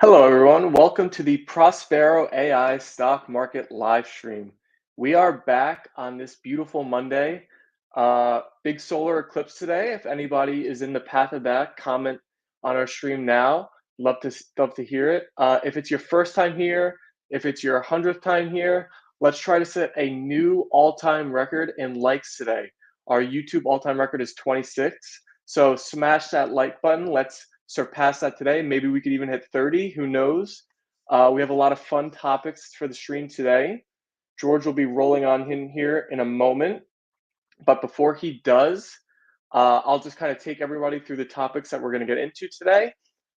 Hello, everyone. Welcome to the Prospero.Ai stock market live stream. We are back on this beautiful Monday. Big solar eclipse today. If anybody is in the path of that, comment on our stream now. Love to hear it. If it's your first time here, if it's your 100th time here, let's try to set a new all-time record in likes today. Our YouTube all-time record is 26. So smash that like button. Let's surpass that today. Maybe we could even hit 30. Who knows? We have a lot of fun topics for the stream today. George will be rolling on in here in a moment. But before he does, I'll just kind of take everybody through the topics that we're going to get into today.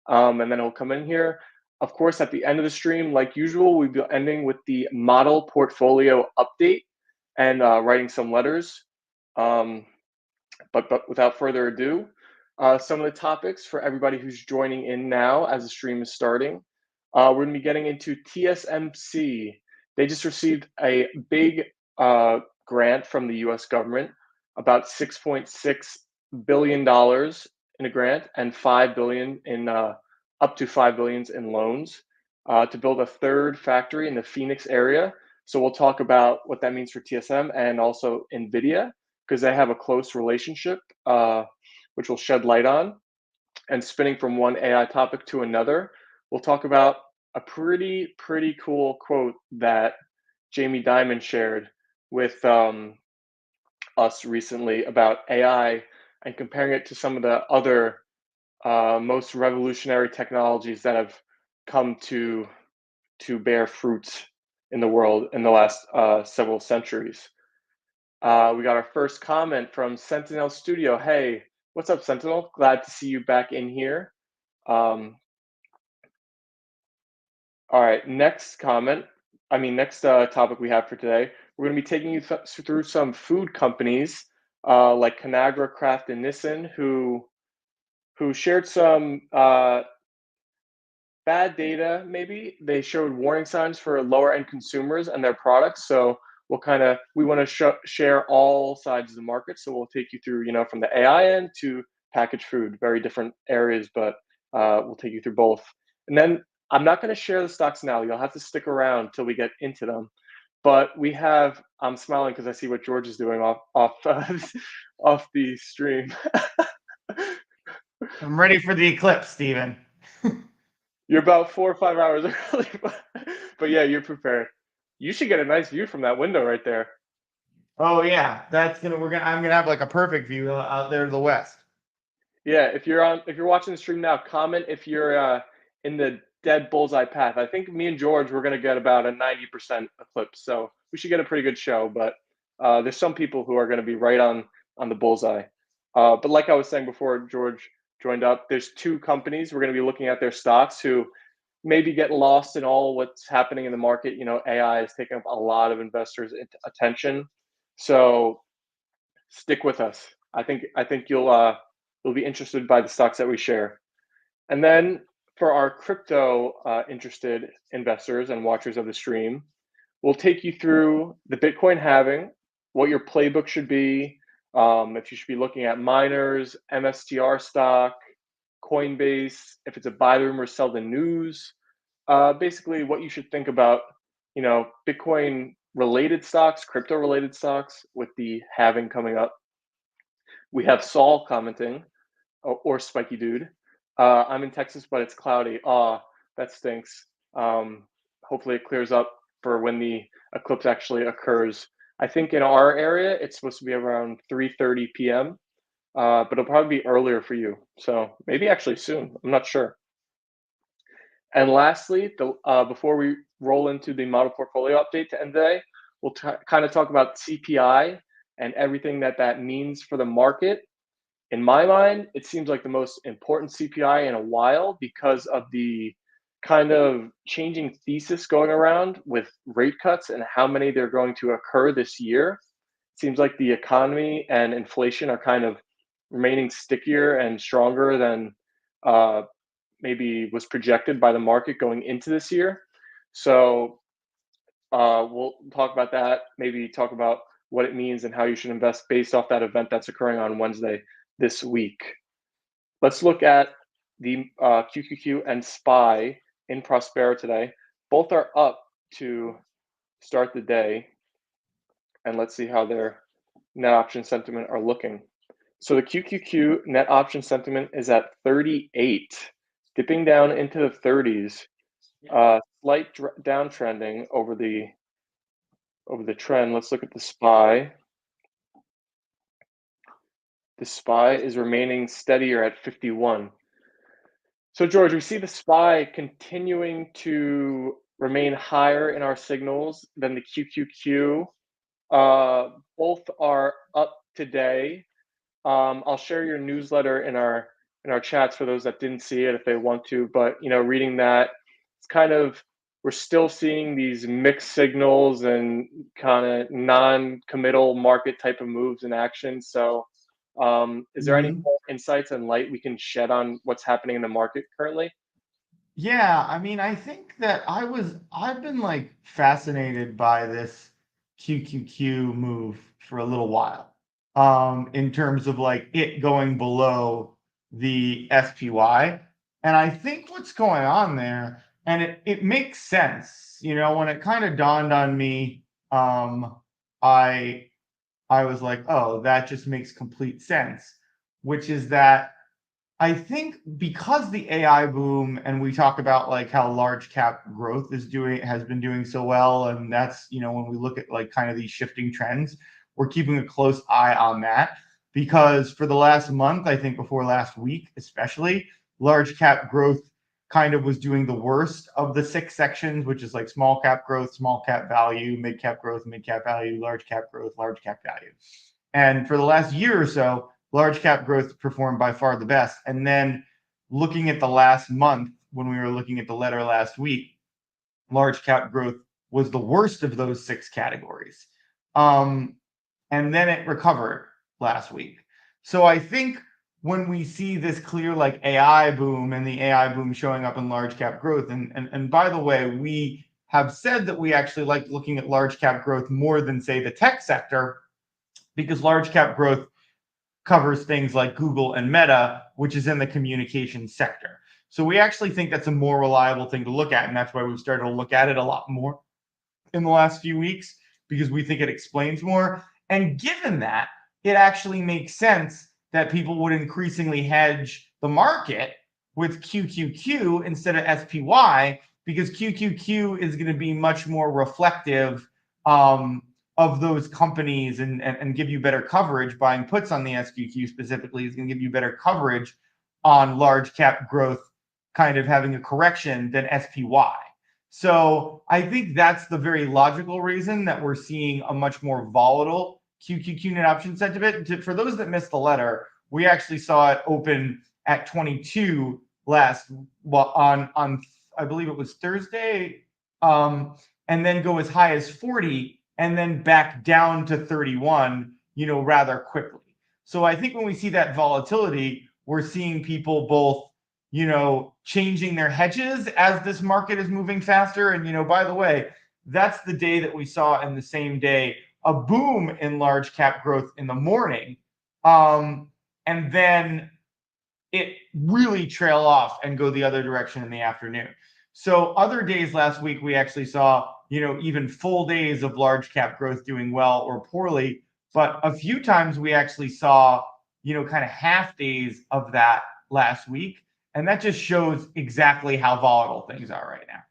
And then he'll come in here. Of course, at the end of the stream, like usual, we'll be ending with the model portfolio update and writing some letters. But without further ado, some of the topics for everybody who's joining in now as the stream is starting. We're going to be getting into TSMC. They just received a big grant from the US government, about $6.6 billion in a grant and $5 billion in up to $5 billion in loans to build a third factory in the Phoenix area. So we'll talk about what that means for TSM and also NVIDIA, because they have a close relationship, which we'll shed light on. And spinning from one AI topic to another, we'll talk about a pretty cool quote that Jamie Dimon shared with us recently about AI and comparing it to some of the other most revolutionary technologies that have come to bear fruits in the world in the last several centuries. We got our first comment from Sentinel Studio. Hey, what's up, Sentinel? Glad to see you back in here. All right, next topic we have for today. We're going to be taking you through some food companies like Conagra, Kraft, and Nissan, who shared some bad data. Maybe they showed warning signs for lower end consumers and their products. So we want to share all sides of the market. So we'll take you through, from the AI end to packaged food, very different areas, but we'll take you through both. And then I'm not going to share the stocks now. You'll have to stick around till we get into them. But I'm smiling because I see what George is doing off the stream. I'm ready for the eclipse, Steven. You're about 4 or 5 hours early, but yeah, you're prepared. You should get a nice view from that window right there. Oh yeah, I'm gonna have like a perfect view out there to the west. Yeah, if you're watching the stream now, comment if you're in the dead bullseye path. I think me and George we're gonna get about a 90% eclipse, so we should get a pretty good show. But there's some people who are gonna be right on the bullseye. But like I was saying before, George joined up. There's two companies we're gonna be looking at their stocks who maybe get lost in all what's happening in the market. AI is taking up a lot of investors' attention, so stick with us. I think you'll be interested by the stocks that we share. And then for our crypto interested investors and watchers of the stream, we'll take you through the Bitcoin halving, what your playbook should be, if you should be looking at miners, MSTR stock, Coinbase, if it's a buy the rumor, sell the news, basically what you should think about, Bitcoin related stocks, crypto related stocks with the halving coming up. We have Saul commenting, or Spiky Dude. I'm in Texas, but it's cloudy. That stinks. Hopefully it clears up for when the eclipse actually occurs. I think in our area, it's supposed to be around 3:30 p.m., but it'll probably be earlier for you. So maybe actually soon. I'm not sure. And lastly, before we roll into the model portfolio update to end today, we'll kind of talk about CPI and everything that means for the market. In my mind, it seems like the most important CPI in a while because of the kind of changing thesis going around with rate cuts and how many they're going to occur this year. It seems like the economy and inflation are kind of remaining stickier and stronger than maybe was projected by the market going into this year. So we'll talk about that, maybe talk about what it means and how you should invest based off that event that's occurring on Wednesday this week. Let's look at the QQQ and SPY in Prospero today. Both are up to start the day, and let's see how their net option sentiment are looking. So the QQQ net option sentiment is at 38, dipping down into the 30s. Slight downtrending over the trend. Let's look at the SPY. The SPY is remaining steadier at 51. So George, we see the SPY continuing to remain higher in our signals than the QQQ. Both are up today. I'll share your newsletter in our chats for those that didn't see it if they want to. But reading that, it's kind of, we're still seeing these mixed signals and kind of non-committal market type of moves in action. So, is there any Mhm. more insights and light we can shed on what's happening in the market currently? Yeah, I mean, I think that I've been like fascinated by this QQQ move for a little while. In terms of like it going below the SPY. And I think what's going on there, and it makes sense, when it kind of dawned on me, I I was like, oh, that just makes complete sense, which is that I think because the AI boom, and we talk about like how large cap growth has been doing so well, and that's when we look at like kind of these shifting trends, we're keeping a close eye on that because for the last month, I think before last week especially, large cap growth kind of was doing the worst of the six sections, which is like small cap growth, small cap value, mid cap growth, mid cap value, large cap growth, large cap value. And for the last year or so, large cap growth performed by far the best. And then looking at the last month, when we were looking at the letter last week, large cap growth was the worst of those six categories. And then it recovered last week. So I think when we see this clear like AI boom and the AI boom showing up in large cap growth, and by the way, we have said that we actually like looking at large cap growth more than say the tech sector because large cap growth covers things like Google and Meta, which is in the communications sector. So we actually think that's a more reliable thing to look at. And that's why we've started to look at it a lot more in the last few weeks, because we think it explains more. And given that, it actually makes sense that people would increasingly hedge the market with QQQ instead of SPY, because QQQ is going to be much more reflective of those companies and give you better coverage. Buying puts on the SQQ specifically is going to give you better coverage on large cap growth kind of having a correction than SPY. So I think that's the very logical reason that we're seeing a much more volatile QQQ net option sentiment. For those that missed the letter, we actually saw it open at 22 on I believe it was Thursday, and then go as high as 40 and then back down to 31, rather quickly. So I think when we see that volatility, we're seeing people both changing their hedges as this market is moving faster. And, by the way, that's the day that we saw in the same day a boom in large cap growth in the morning. And then it really trail off and go the other direction in the afternoon. So other days last week, we actually saw, even full days of large cap growth doing well or poorly. But a few times we actually saw, kind of half days of that last week. And that just shows exactly how volatile things are right now.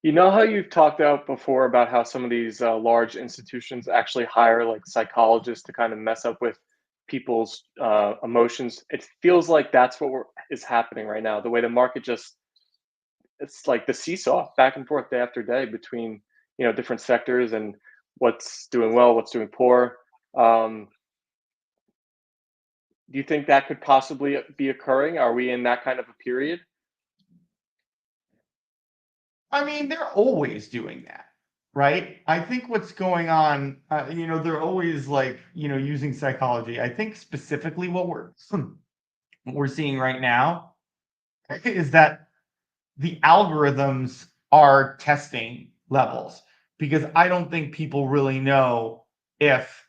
You know how you've talked out before about how some of these large institutions actually hire like psychologists to kind of mess up with people's emotions. It feels like that's what is happening right now. The way the market just, it's like the seesaw back and forth day after day between different sectors and what's doing well, what's doing poor. Um, do you think that could possibly be occurring? Are we in that kind of a period? I mean, they're always doing that, right? I think what's going on, they're always like, using psychology. I think specifically what we're seeing right now is that the algorithms are testing levels because I don't think people really know if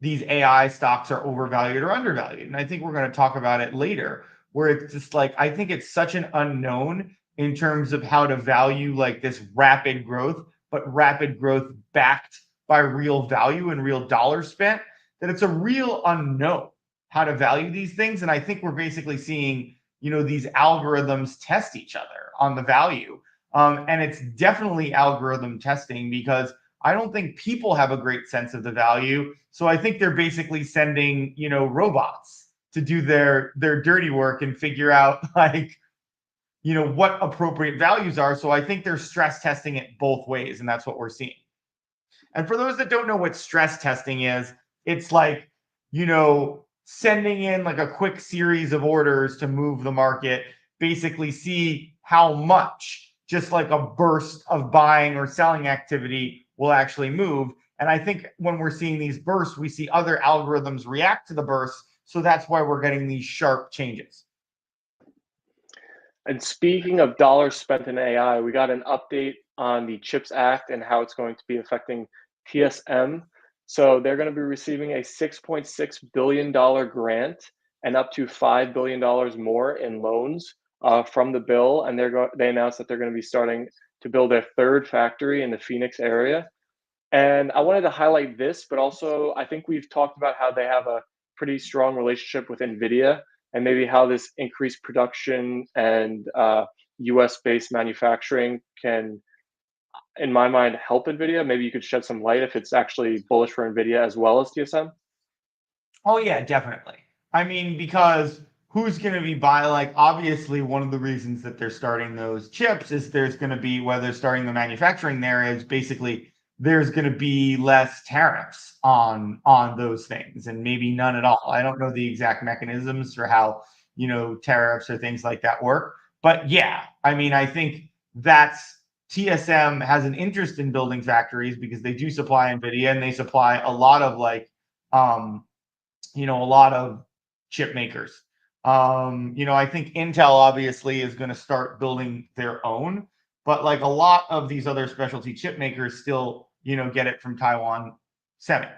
these AI stocks are overvalued or undervalued. And I think we're going to talk about it later. where it's just like, I think it's such an unknown in terms of how to value like this rapid growth, but rapid growth backed by real value and real dollars spent, that it's a real unknown how to value these things. And I think we're basically seeing, these algorithms test each other on the value. And it's definitely algorithm testing because I don't think people have a great sense of the value. So I think they're basically sending, robots to do their dirty work and figure out like, what appropriate values are. So I think they're stress testing it both ways, and that's what we're seeing. And for those that don't know what stress testing is, it's like, sending in like a quick series of orders to move the market, basically see how much just like a burst of buying or selling activity will actually move. And I think when we're seeing these bursts, we see other algorithms react to the bursts. So that's why we're getting these sharp changes. And speaking of dollars spent in AI, we got an update on the CHIPS Act and how it's going to be affecting TSM. So they're going to be receiving a $6.6 billion grant and up to $5 billion more in loans from the bill. And they announced that they're going to be starting to build their third factory in the Phoenix area. And I wanted to highlight this, but also I think we've talked about how they have a pretty strong relationship with NVIDIA and maybe how this increased production and US based manufacturing can, in my mind, help NVIDIA. Maybe you could shed some light if it's actually bullish for NVIDIA as well as TSM. Oh yeah, definitely. I mean, because who's going to be buying? Like, obviously, one of the reasons that they're starting those chips is there's going to be, whether they're starting the manufacturing there, is basically there's going to be less tariffs on those things, and maybe none at all. I don't know the exact mechanisms for how tariffs or things like that work, but yeah, I mean, I think that's TSM has an interest in building factories because they do supply NVIDIA and they supply a lot of like a lot of chip makers. I think Intel obviously is going to start building their own, but like a lot of these other specialty chip makers still, get it from Taiwan Semi,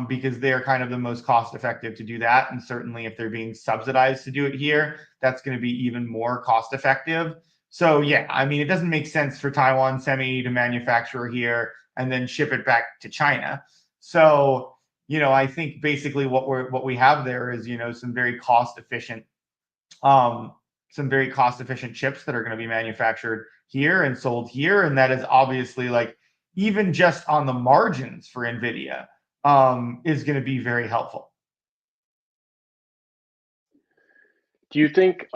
because they are kind of the most cost effective to do that. And certainly if they're being subsidized to do it here, that's going to be even more cost effective. So yeah, I mean, it doesn't make sense for Taiwan Semi to manufacture here and then ship it back to China. So I think basically what we have there is, some very cost efficient chips that are going to be manufactured here and sold here. And that is obviously like, even just on the margins for NVIDIA, is going to be very helpful. Do you think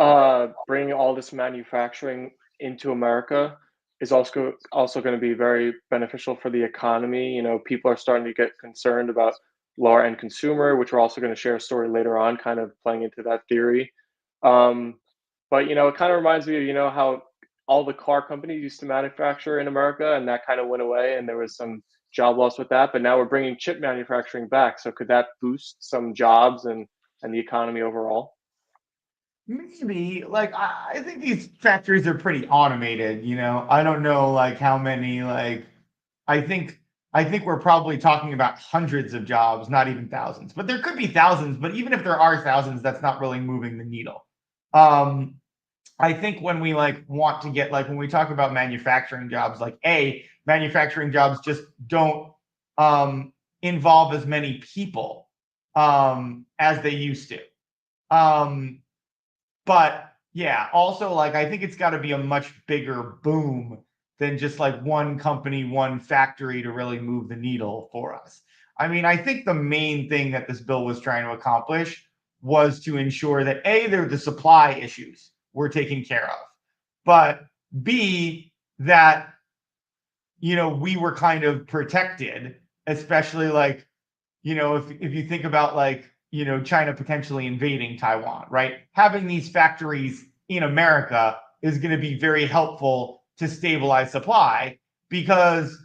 bringing all this manufacturing into America is also going to be very beneficial for the economy? People are starting to get concerned about lower end consumer, which we're also going to share a story later on, kind of playing into that theory. But it kind of reminds me of how all the car companies used to manufacture in America, and that kind of went away, and there was some job loss with that. But now we're bringing chip manufacturing back. So could that boost some jobs and the economy overall? Maybe, like, I think these factories are pretty automated. I don't know like how many, like, I think we're probably talking about hundreds of jobs, not even thousands. But there could be thousands, but even if there are thousands, that's not really moving the needle. I think when we like want to get, like, when we talk about manufacturing jobs, like, manufacturing jobs just don't involve as many people as they used to. But yeah, also, like, I think it's got to be a much bigger boom than just like one company, one factory to really move the needle for us. I mean, I think the main thing that this bill was trying to accomplish was to ensure that the supply issues were taken care of, but B, that we were kind of protected, especially like, if you think about like, China potentially invading Taiwan, right? Having these factories in America is going to be very helpful to stabilize supply because,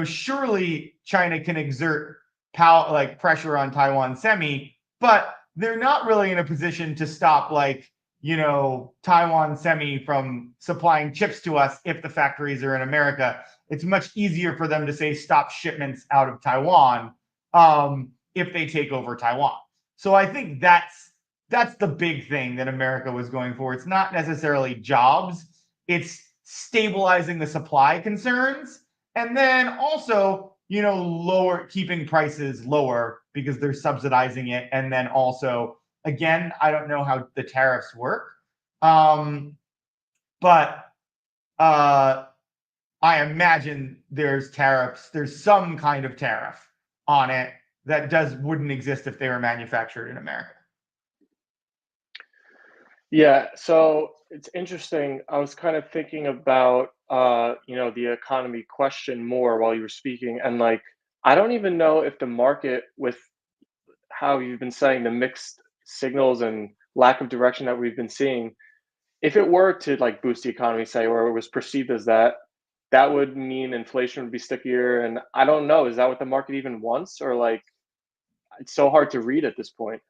surely China can exert power, like pressure on Taiwan Semi, but they're not really in a position to stop like, Taiwan Semi from supplying chips to us if the factories are in America. It's much easier for them to say stop shipments out of Taiwan if they take over Taiwan. So I think that's that's the big thing that America was going for. It's not necessarily jobs, it's stabilizing the supply concerns, and then also, keeping prices lower because they're subsidizing it. And then also, again, I don't know how the tariffs work, but I imagine there's tariffs. There's some kind of tariff on it that wouldn't exist if they were manufactured in America. Yeah, so it's interesting. I was kind of thinking about the economy question more while you were speaking, and like I don't even know if the market, with how you've been saying the mixed signals and lack of direction that we've been seeing, if it were to like boost the economy, say, or it was perceived as that, that would mean inflation would be stickier. And I don't know, is that what the market even wants, or like it's so hard to read at this point?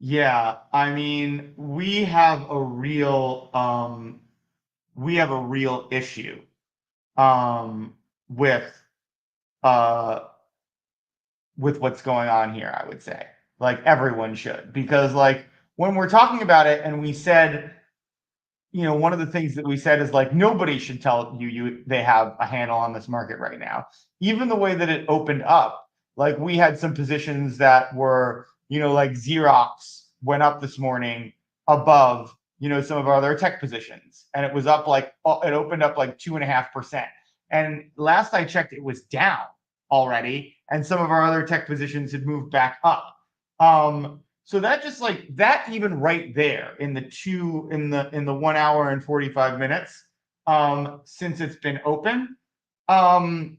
Yeah, I mean, we have a real issue um with uh with what's going on here, I would say. Like everyone should, because like when we're talking about it, and we said, one of the things that we said is like nobody should tell you they have a handle on this market right now. Even the way that it opened up, like we had some positions that were, like Xerox went up this morning above, some of our other tech positions, and it was up like it opened up like 2.5%. And last I checked, it was down already, and some of our other tech positions had moved back up. So that just like that, even right there in the 1 hour and 45 minutes since it's been open, um,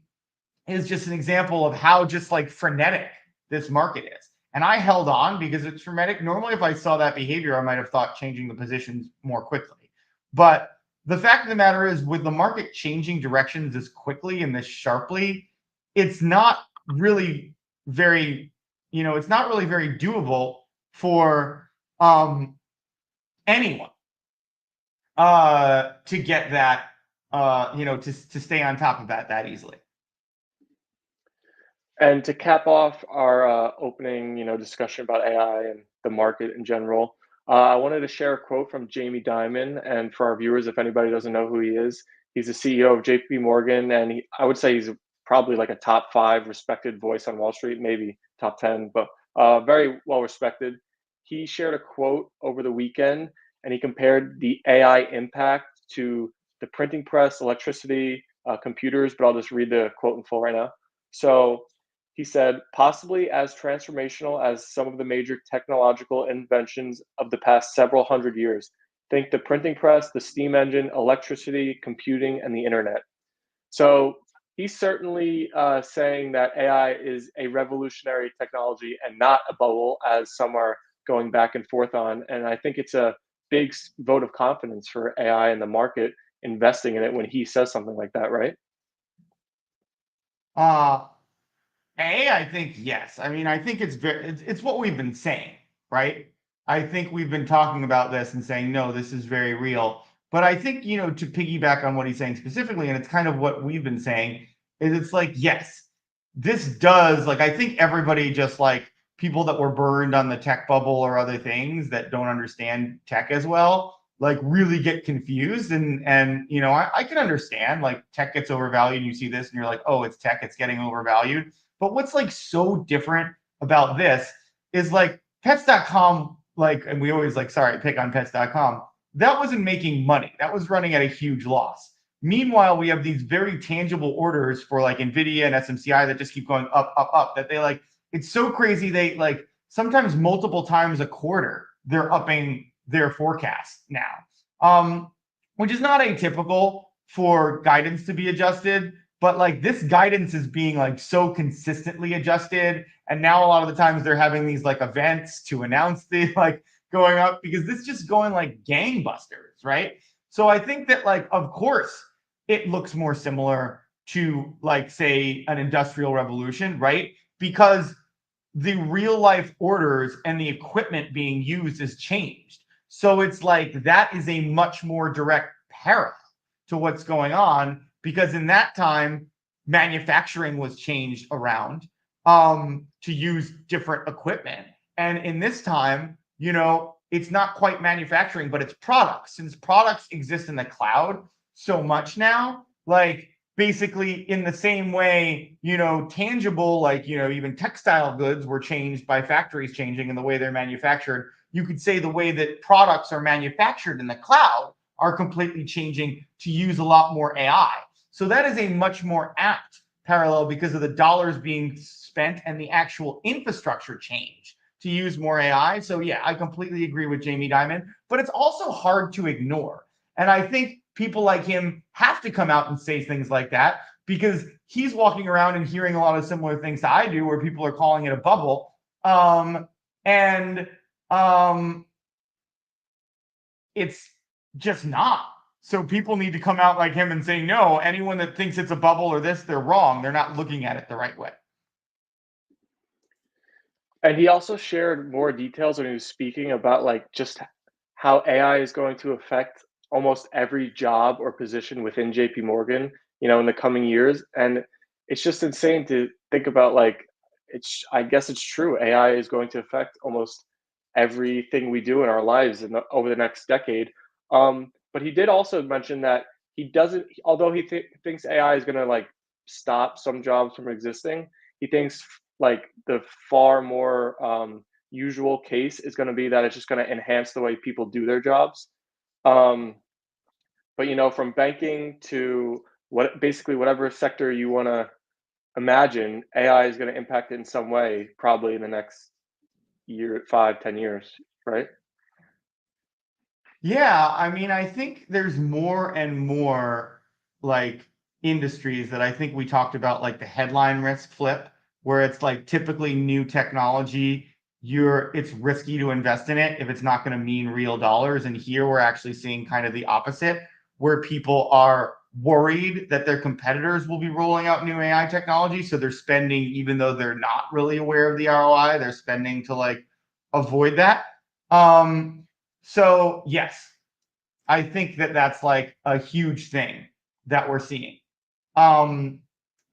is just an example of how just like frenetic this market is. And I held on because it's frenetic. Normally, if I saw that behavior, I might have thought changing the positions more quickly. But the fact of the matter is, with the market changing directions this quickly and this sharply, it's not really very, it's not really very doable for anyone to get that, to stay on top of that easily. And to cap off our opening, discussion about AI and the market in general, I wanted to share a quote from Jamie Dimon. And for our viewers, if anybody doesn't know who he is, he's the CEO of JP Morgan, and I would say he's probably like a top 5 respected voice on Wall Street, maybe top 10, but very well respected. He shared a quote over the weekend, and he compared the AI impact to the printing press, electricity, computers. But I'll just read the quote in full right now. So he said, possibly as transformational as some of the major technological inventions of the past several hundred years. Think the printing press, the steam engine, electricity, computing, and the internet. So he's certainly saying that AI is a revolutionary technology and not a bubble, as some are going back and forth on. And I think it's a big vote of confidence for AI in the market investing in it when he says something like that, right? Uh I think yes. I mean, I think it's what we've been saying, right? I think we've been talking about this and saying, no, this is very real. But I think, to piggyback on what he's saying specifically, and it's kind of what we've been saying, is it's like, yes, this does, like, I think everybody, just like people that were burned on the tech bubble or other things that don't understand tech as well, like really get confused. And I can understand, like, tech gets overvalued and you see this and you're like, oh, it's tech, it's getting overvalued. But what's like so different about this is like pets.com, like, and we always like, sorry, pick on pets.com. That wasn't making money. That was running at a huge loss. Meanwhile, we have these very tangible orders for like Nvidia and SMCI that just keep going up, up, up. That they like, it's so crazy. They like sometimes multiple times a quarter, they're upping their forecast now, which is not atypical for guidance to be adjusted. But like this guidance is being like so consistently adjusted, and now a lot of the times they're having these like events to announce the like going up, because this is just going like gangbusters, right? So I think that, like, of course it looks more similar to, like, say, an industrial revolution, right? Because the real life orders and the equipment being used has changed. So it's like that is a much more direct parallel to what's going on, because in that time manufacturing was changed around to use different equipment. And in this time, it's not quite manufacturing, but it's products. Since products exist in the cloud so much now, like basically in the same way, tangible, like, even textile goods were changed by factories changing in the way they're manufactured. You could say the way that products are manufactured in the cloud are completely changing to use a lot more AI. So that is a much more apt parallel because of the dollars being spent and the actual infrastructure change to use more AI. So yeah, I completely agree with Jamie Dimon, but it's also hard to ignore. And I think people like him have to come out and say things like that because he's walking around and hearing a lot of similar things to I do, where people are calling it a bubble. And it's just not. So people need to come out like him and say, no, anyone that thinks it's a bubble or this, they're wrong. They're not looking at it the right way. And he also shared more details when he was speaking about like just how AI is going to affect almost every job or position within JP Morgan, in the coming years. And it's just insane to think about like I guess it's true. AI is going to affect almost everything we do in our lives over the next decade. But he did also mention that he doesn't, although he thinks AI is going to like stop some jobs from existing, he thinks like the far more usual case is going to be that it's just going to enhance the way people do their jobs. Um, but from banking to basically whatever sector you want to imagine, AI is going to impact it in some way, probably in the next year, 5, 10 years, right? Yeah, I mean, I think there's more and more like industries that I think we talked about, like the headline risk flip, where it's like typically new technology, it's risky to invest in it if it's not going to mean real dollars. And here we're actually seeing kind of the opposite, where people are worried that their competitors will be rolling out new AI technology. So they're spending, even though they're not really aware of the ROI, they're spending to like avoid that. So yes, I think that that's like a huge thing that we're seeing. Um,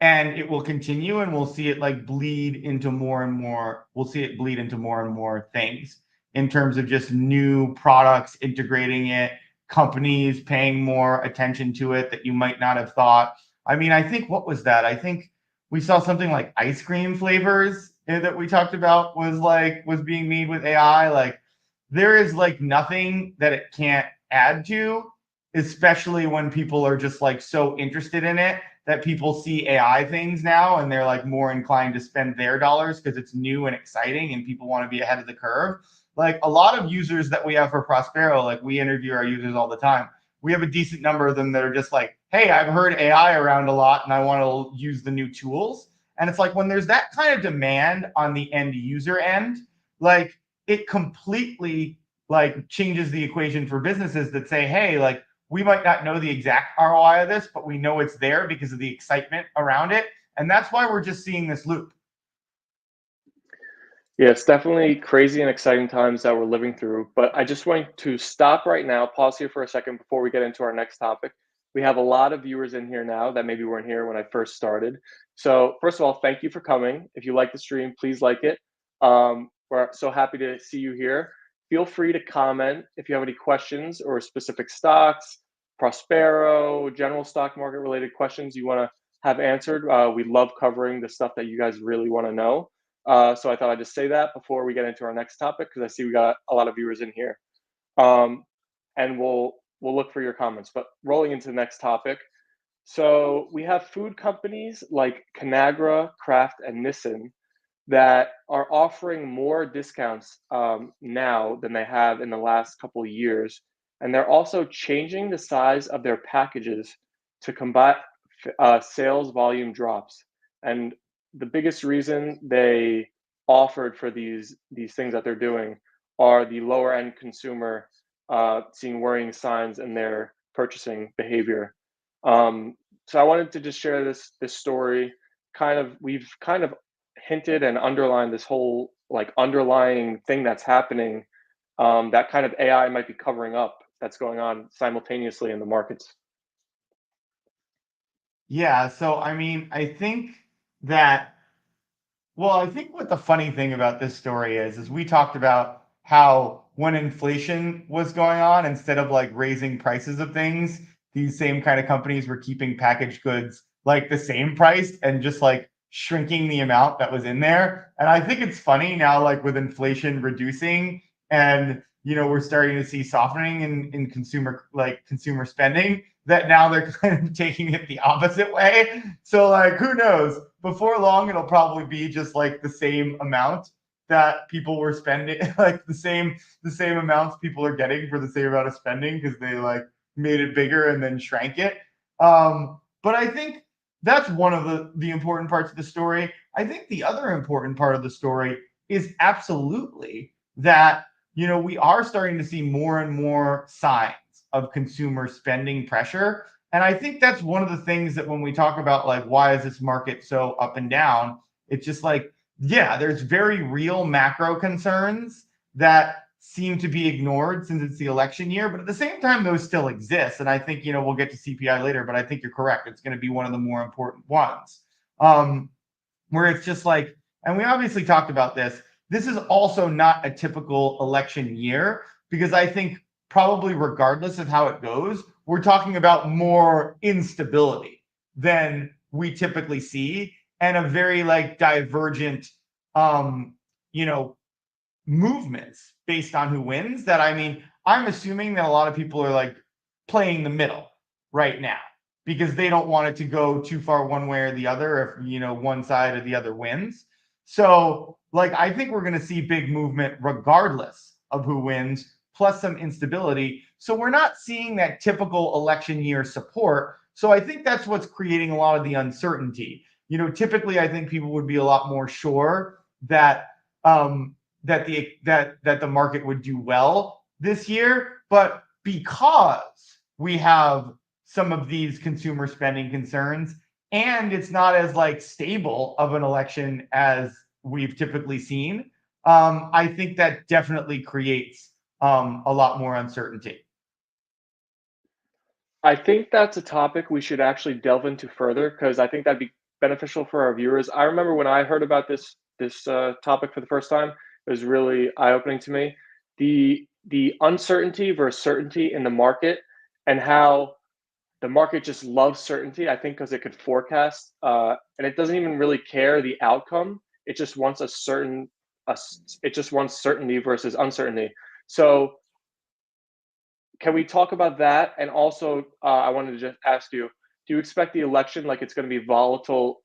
and it will continue, and we'll see it like bleed into more and more. We'll see it bleed into more and more things in terms of just new products integrating it, companies paying more attention to it that you might not have thought. I mean, I think what was that? I think we saw something like ice cream flavors that we talked about was being made with AI. Like there is like nothing that it can't add to, especially when people are just like so interested in it that people see AI things now and they're like more inclined to spend their dollars because it's new and exciting and people want to be ahead of the curve. Like a lot of users that we have for Prospero, like we interview our users all the time. We have a decent number of them that are just like, hey, I've heard AI around a lot and I want to use the new tools. And it's like when there's that kind of demand on the end user end, like it completely like changes the equation for businesses that say, hey, like we might not know the exact ROI of this, but we know it's there because of the excitement around it. And that's why we're just seeing this loop. Yeah, it's definitely crazy and exciting times that we're living through. But I just want to stop right now, pause here for a second before we get into our next topic. We have a lot of viewers in here now that maybe weren't here when I first started. So, first of all, thank you for coming. If you like the stream, please like it. We're so happy to see you here. Feel free to comment if you have any questions or specific stocks, Prospero, general stock market related questions you want to have answered. We love covering the stuff that you guys really want to know. So I thought I'd just say that before we get into our next topic because I see we got a lot of viewers in here, um, and we'll look for your comments. But rolling into the next topic, so we have food companies like Conagra, Kraft, and Nissan that are offering more discounts now than they have in the last couple of years, and they're also changing the size of their packages to combat sales volume drops. And the biggest reason they offered for these things that they're doing are the lower end consumer seeing worrying signs in their purchasing behavior. So I wanted to just share this story. We've kind of hinted and underlined this whole like underlying thing that's happening, that kind of AI might be covering up that's going on simultaneously in the markets. Yeah. So, I mean, I think that Well, I think what the funny thing about this story is we talked about how when inflation was going on, instead of like raising prices of things, these same kind of companies were keeping packaged goods like the same price and just like shrinking the amount that was in there. And I think it's funny now, like with inflation reducing and we're starting to see softening in consumer spending, that now they're kind of taking it the opposite way. So like, who knows? Before long, it'll probably be just like the same amount that people were spending, like the same amounts people are getting for the same amount of spending because they like made it bigger and then shrank it. But I think that's one of the important parts of the story. I think the other important part of the story is absolutely that we are starting to see more and more signs of consumer spending pressure. And I think that's one of the things that when we talk about like why is this market so up and down, it's just like, yeah, there's very real macro concerns that seem to be ignored since it's the election year, but at the same time those still exist. And I think we'll get to CPI later, but I think you're correct. It's going to be one of the more important ones. Where it's just like, and we obviously talked about this. This is also not a typical election year because I think probably regardless of how it goes, we're talking about more instability than we typically see and a very like divergent, you know, movements based on who wins. That I mean, I'm assuming that a lot of people are like playing the middle right now because they don't want it to go too far one way or the other if one side or the other wins. So like I think we're going to see big movement regardless of who wins, plus some instability. So we're not seeing that typical election year support. So I think that's what's creating a lot of the uncertainty. Typically I think people would be a lot more sure that that the market would do well this year, but because we have some of these consumer spending concerns and it's not as like stable of an election as we've typically seen, I think that definitely creates a lot more uncertainty. I think that's a topic we should actually delve into further because I think that'd be beneficial for our viewers. I remember when I heard about this topic for the first time, it was really eye opening to me. The uncertainty versus certainty in the market and how the market just loves certainty. I think because it could forecast and it doesn't even really care the outcome. It just wants it just wants certainty versus uncertainty. So can we talk about that? And also, I wanted to just ask you: do you expect the election like it's going to be volatile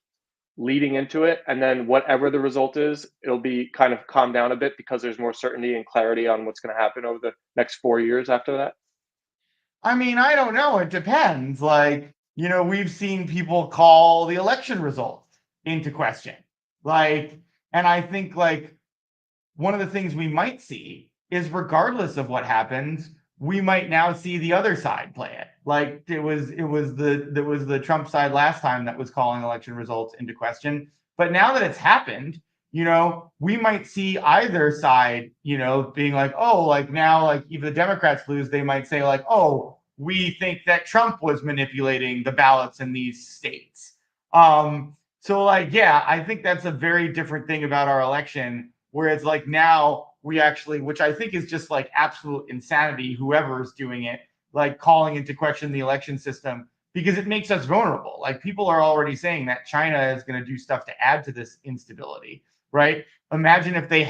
leading into it, and then whatever the result is, it'll be kind of calmed down a bit because there's more certainty and clarity on what's going to happen over the next 4 years after that? I mean, I don't know. It depends. Like, we've seen people call the election results into question. Like, and I think like one of the things we might see is regardless of what happens, we might now see the other side play it. Like it was the Trump side last time that was calling election results into question. But now that it's happened, we might see either side, being like, oh, like now, like if the Democrats lose, they might say, like, oh, we think that Trump was manipulating the ballots in these states. So like, yeah, I think that's a very different thing about our election, where it's like now we actually, which I think is just like absolute insanity, whoever's doing it, like calling into question the election system because it makes us vulnerable. Like people are already saying that China is going to do stuff to add to this instability, right? Imagine if they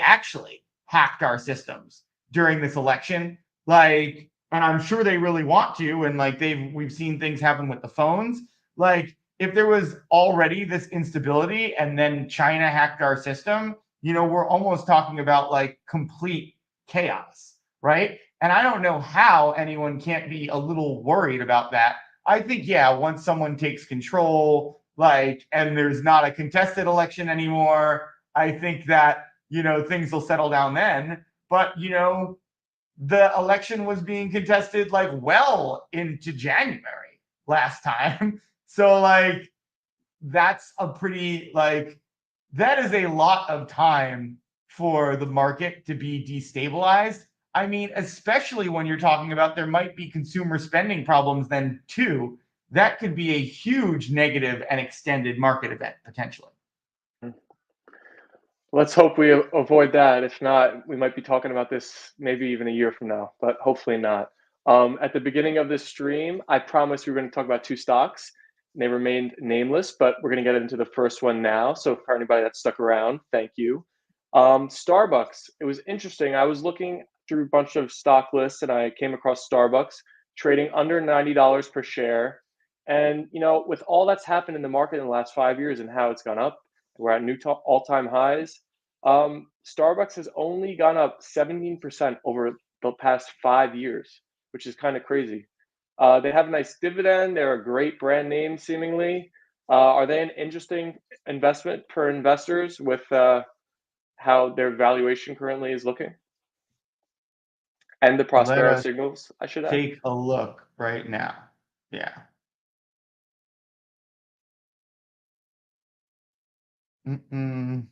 actually hacked our systems during this election, like, and I'm sure they really want to, and like we've seen things happen with the phones, like if there was already this instability and then China hacked our system, we're almost talking about like complete chaos, right? And I don't know how anyone can't be a little worried about that. I think, yeah, once someone takes control, like, and there's not a contested election anymore, I think that, things will settle down then. But, the election was being contested like well into January last time. So, like, that's a pretty, like, that is a lot of time for the market to be destabilized. I mean, especially when you're talking about there might be consumer spending problems then too. That could be a huge negative and extended market event potentially. Let's hope we avoid that. If not, we might be talking about this maybe even a year from now, but hopefully not. At the beginning of this stream, I promised we were going to talk about two stocks. And they remained nameless, but we're going to get into the first one now. So for anybody that stuck around, thank you. Starbucks. It was interesting. I was looking through a bunch of stock lists, and I came across Starbucks trading under $90 per share. And with all that's happened in the market in the last 5 years and how it's gone up, we're at new all-time highs. Starbucks has only gone up 17% over the past 5 years, which is kind of crazy. They have a nice dividend. They're a great brand name, seemingly. Are they an interesting investment for investors with how their valuation currently is looking? And the Let Prospero us signals, I should add. take a look right now. Yeah. Mm-mm.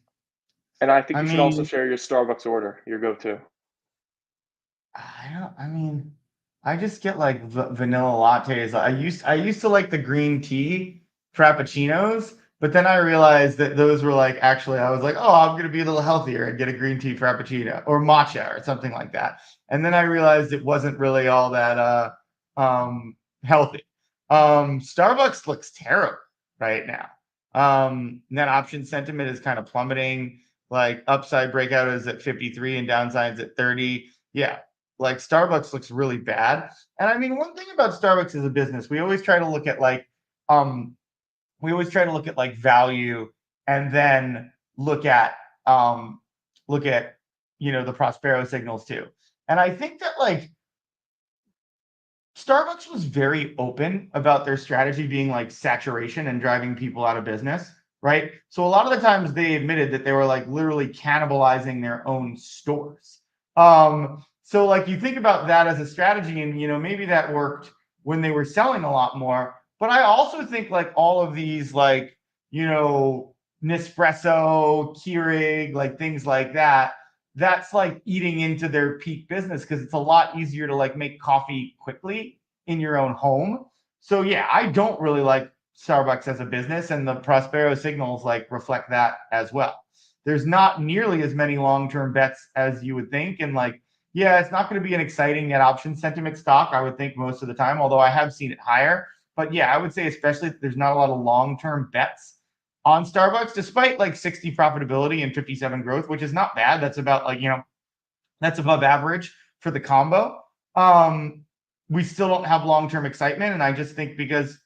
And I think I you should also mean, share your Starbucks order, your go-to. I just get like vanilla lattes. I used to like the green tea frappuccinos, but then I realized that those were like actually I was like, oh, I'm gonna be a little healthier and get a green tea frappuccino or matcha or something like that. And then I realized it wasn't really all that healthy. Starbucks looks terrible right now. Net option sentiment is kind of plummeting. Like upside breakout is at 53 and downside's at 30. Yeah, like Starbucks looks really bad. And I mean, one thing about Starbucks as a business, we always try to look at um like value and then um look at the Prospero signals too. And I think that like Starbucks was very open about their strategy being like saturation and driving people out of business, right? So a lot of the times they admitted that they were like literally cannibalizing their own stores. So like you think about that as a strategy, and maybe that worked when they were selling a lot more. But I also think like all of these like Nespresso, Keurig, like things like that, that's like eating into their peak business because it's a lot easier to like make coffee quickly in your own home. So yeah, I don't really like Starbucks as a business, and the Prospero signals like reflect that as well. There's not nearly as many long-term bets as you would think, and like yeah, it's not going to be an exciting net option sentiment stock, I would think most of the time, although I have seen it higher. But yeah, I would say especially there's not a lot of long-term bets on Starbucks, despite like 60 profitability and 57 growth, which is not bad. That's about like, that's above average for the combo. We still don't have long-term excitement. And I just think because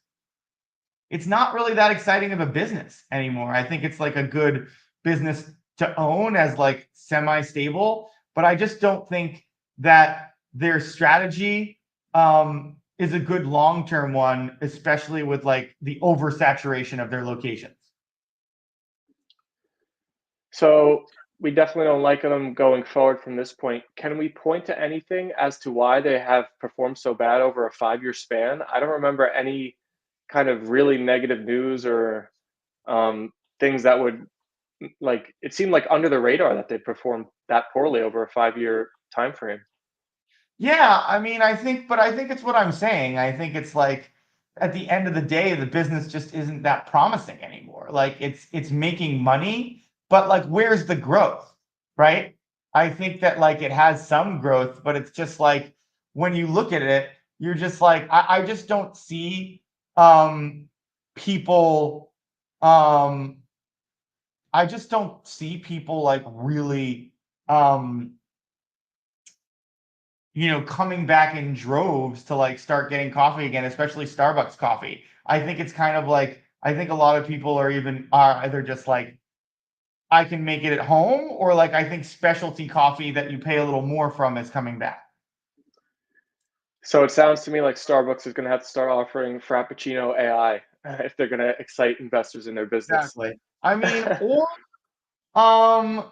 it's not really that exciting of a business anymore. I think it's like a good business to own as like semi-stable, but I just don't think that their strategy is a good long-term one, especially with like the oversaturation of their locations. So we definitely don't like them going forward from this point. Can we point to anything as to why they have performed so bad over a 5 year span? I don't remember any kind of really negative news or things that would like it seemed like under the radar that they performed that poorly over a 5 year time frame. Yeah, I mean, I think it's what I'm saying. I think it's like at the end of the day, the business just isn't that promising anymore. Like it's making money, but like where's the growth, right? I think that like it has some growth, but it's just like when you look at it, you're just like I just don't see um people um I just don't see people like really um coming back in droves to like start getting coffee again, especially Starbucks coffee. I think it's kind of like I think a lot of people are either just like I can make it at home, or like I think specialty coffee that you pay a little more from is coming back. So it sounds to me like Starbucks is going to have to start offering Frappuccino AI if they're going to excite investors in their business. Exactly. I mean, um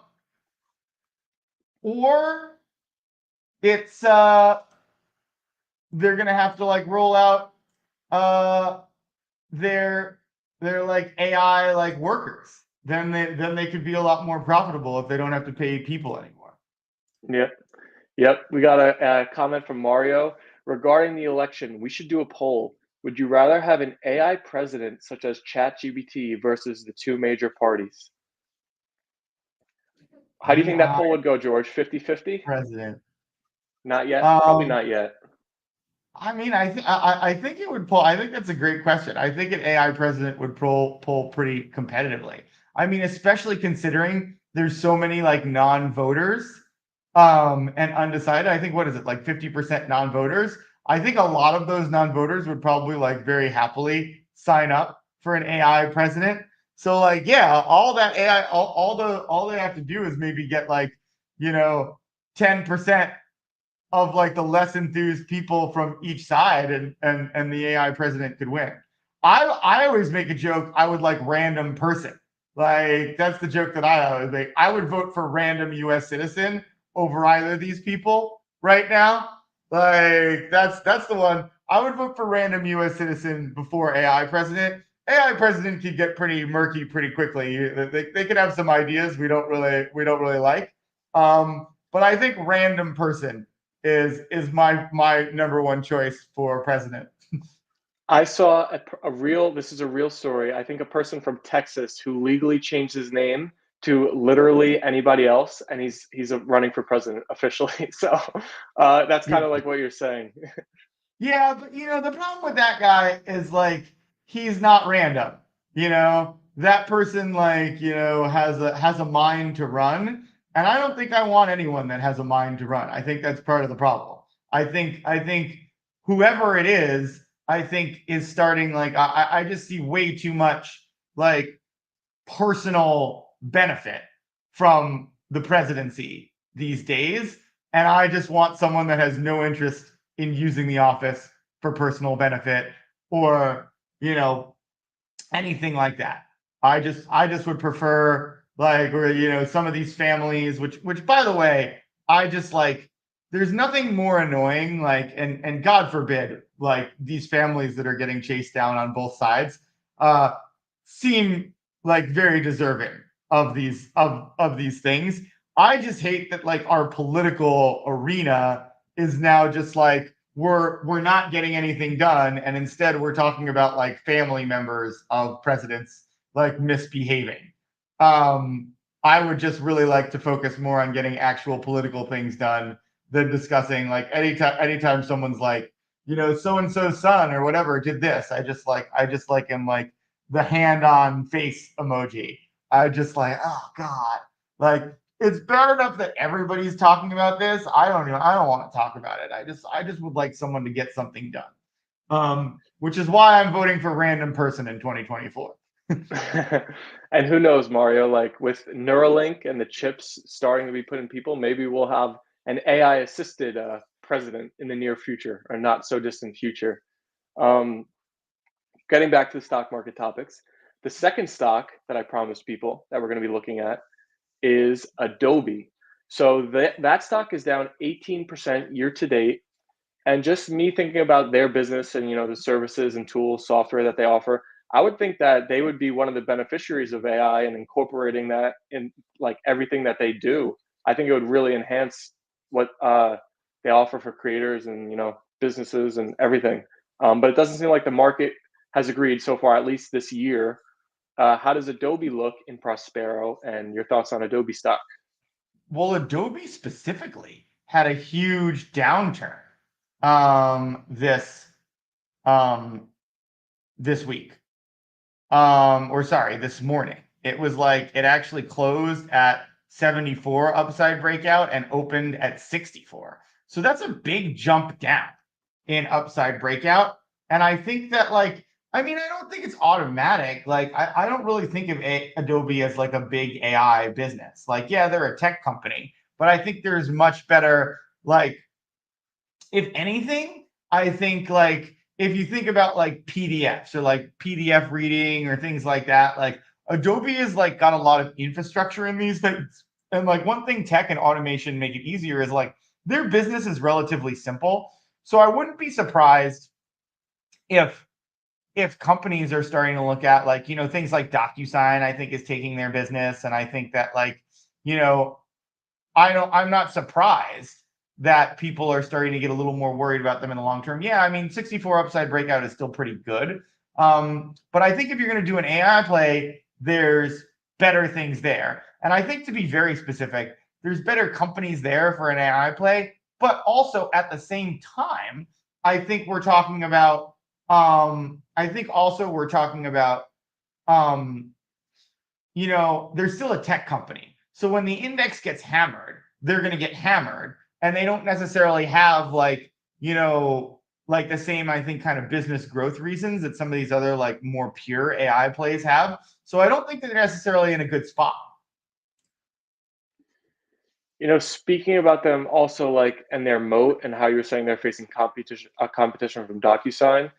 or it's they're gonna have to like roll out uh their like AI like workers. Then they could be a lot more profitable if they don't have to pay people anymore. Yep. Yep. We got a comment from Mario regarding the election. We should do a poll. Would you rather have an AI president such as ChatGPT versus the two major parties? How do you think that AI poll would go, George? 50-50? president. Not yet? Probably Um, not yet. I mean, I think it would pull. I think that's a great question. I think an AI president would pull pretty competitively. I mean, especially considering there's so many like non-voters, and undecided. I think what is it like 50% non-voters? I think a lot of those non-voters would probably like very happily sign up for an AI president. So like, yeah, all that AI, all they have to do is maybe get like, 10% of like the less enthused people from each side, and the AI president could win. I always make a joke. I would like random person. Like that's the joke that I always make. I would vote for random U.S. citizen over either of these people right now. Like that's the one. I would vote for random U.S. citizen before AI president. AI president could get pretty murky pretty quickly. They could have some ideas we don't really like. But I think random person is my number one choice for president. I saw a real, this is a real story. I think a person from Texas who legally changed his name to literally anybody else, and he's running for president officially. So that's kind of like what you're saying. Yeah, but the problem with that guy is like he's not random. That person like has a mind to run, and I don't think I want anyone that has a mind to run. I think that's part of the problem. I think whoever it is, I think is starting like I just see way too much like personal benefit from the presidency these days. And I just want someone that has no interest in using the office for personal benefit or, anything like that. I just would prefer like, or, some of these families, which by the way, I just like, there's nothing more annoying, like, and God forbid, like these families that are getting chased down on both sides, uh, seem like very deserving of these things. I just hate that like our political arena is now just like we're not getting anything done, and instead we're talking about like family members of presidents like misbehaving. Um, I would just really like to focus more on getting actual political things done than discussing like anytime someone's like, so and so's son or whatever did this. I just like him like the hand on face emoji. I just like, oh God. Like it's bad enough that everybody's talking about this. I don't want to talk about it. I just would like someone to get something done. Which is why I'm voting for random person in 2024. And who knows, Mario, like with Neuralink and the chips starting to be put in people, maybe we'll have an AI assisted president in the near future or not so distant future. Um, Getting back to the stock market topics, the second stock that I promised people that we're going to be looking at is Adobe. So that stock is down 18% year to date. And just me thinking about their business and the services and tools, software that they offer, I would think that they would be one of the beneficiaries of AI and incorporating that in like everything that they do. I think it would really enhance what they offer for creators and businesses and everything. But it doesn't seem like the market has agreed so far, at least this year. How does Adobe look in Prospero, and your thoughts on Adobe stock? Well, Adobe specifically had a huge downturn this um this week. Or sorry, this morning. It was like it actually closed at 74 upside breakout and opened at 64. So that's a big jump down in upside breakout. And I think that like, I mean, I don't think it's automatic. Like, I don't really think of Adobe as like a big AI business. Like, yeah, they're a tech company, but I think there's much better, like, if anything, I think like if you think about like PDFs or like PDF reading or things like that, like Adobe has like got a lot of infrastructure in these things. And like one thing tech and automation make it easier is like their business is relatively simple. So I wouldn't be surprised if companies are starting to look at like, things like DocuSign, I think is taking their business. And I think that like, you know, I'm not surprised that people are starting to get a little more worried about them in the long term. Yeah, I mean, 64 upside breakout is still pretty good. But I think if you're going to do an AI play, there's better things there. And I think, to be very specific, there's better companies there for an AI play, but also at the same time, I think we're talking about I think also we're talking about there's still a tech company. So when the index gets hammered, they're going to get hammered, and they don't necessarily have like the same, I think, kind of business growth reasons that some of these other like more pure AI plays have. So I don't think they're necessarily in a good spot. Speaking about them also like and their moat and how you were saying they're facing competition from DocuSign.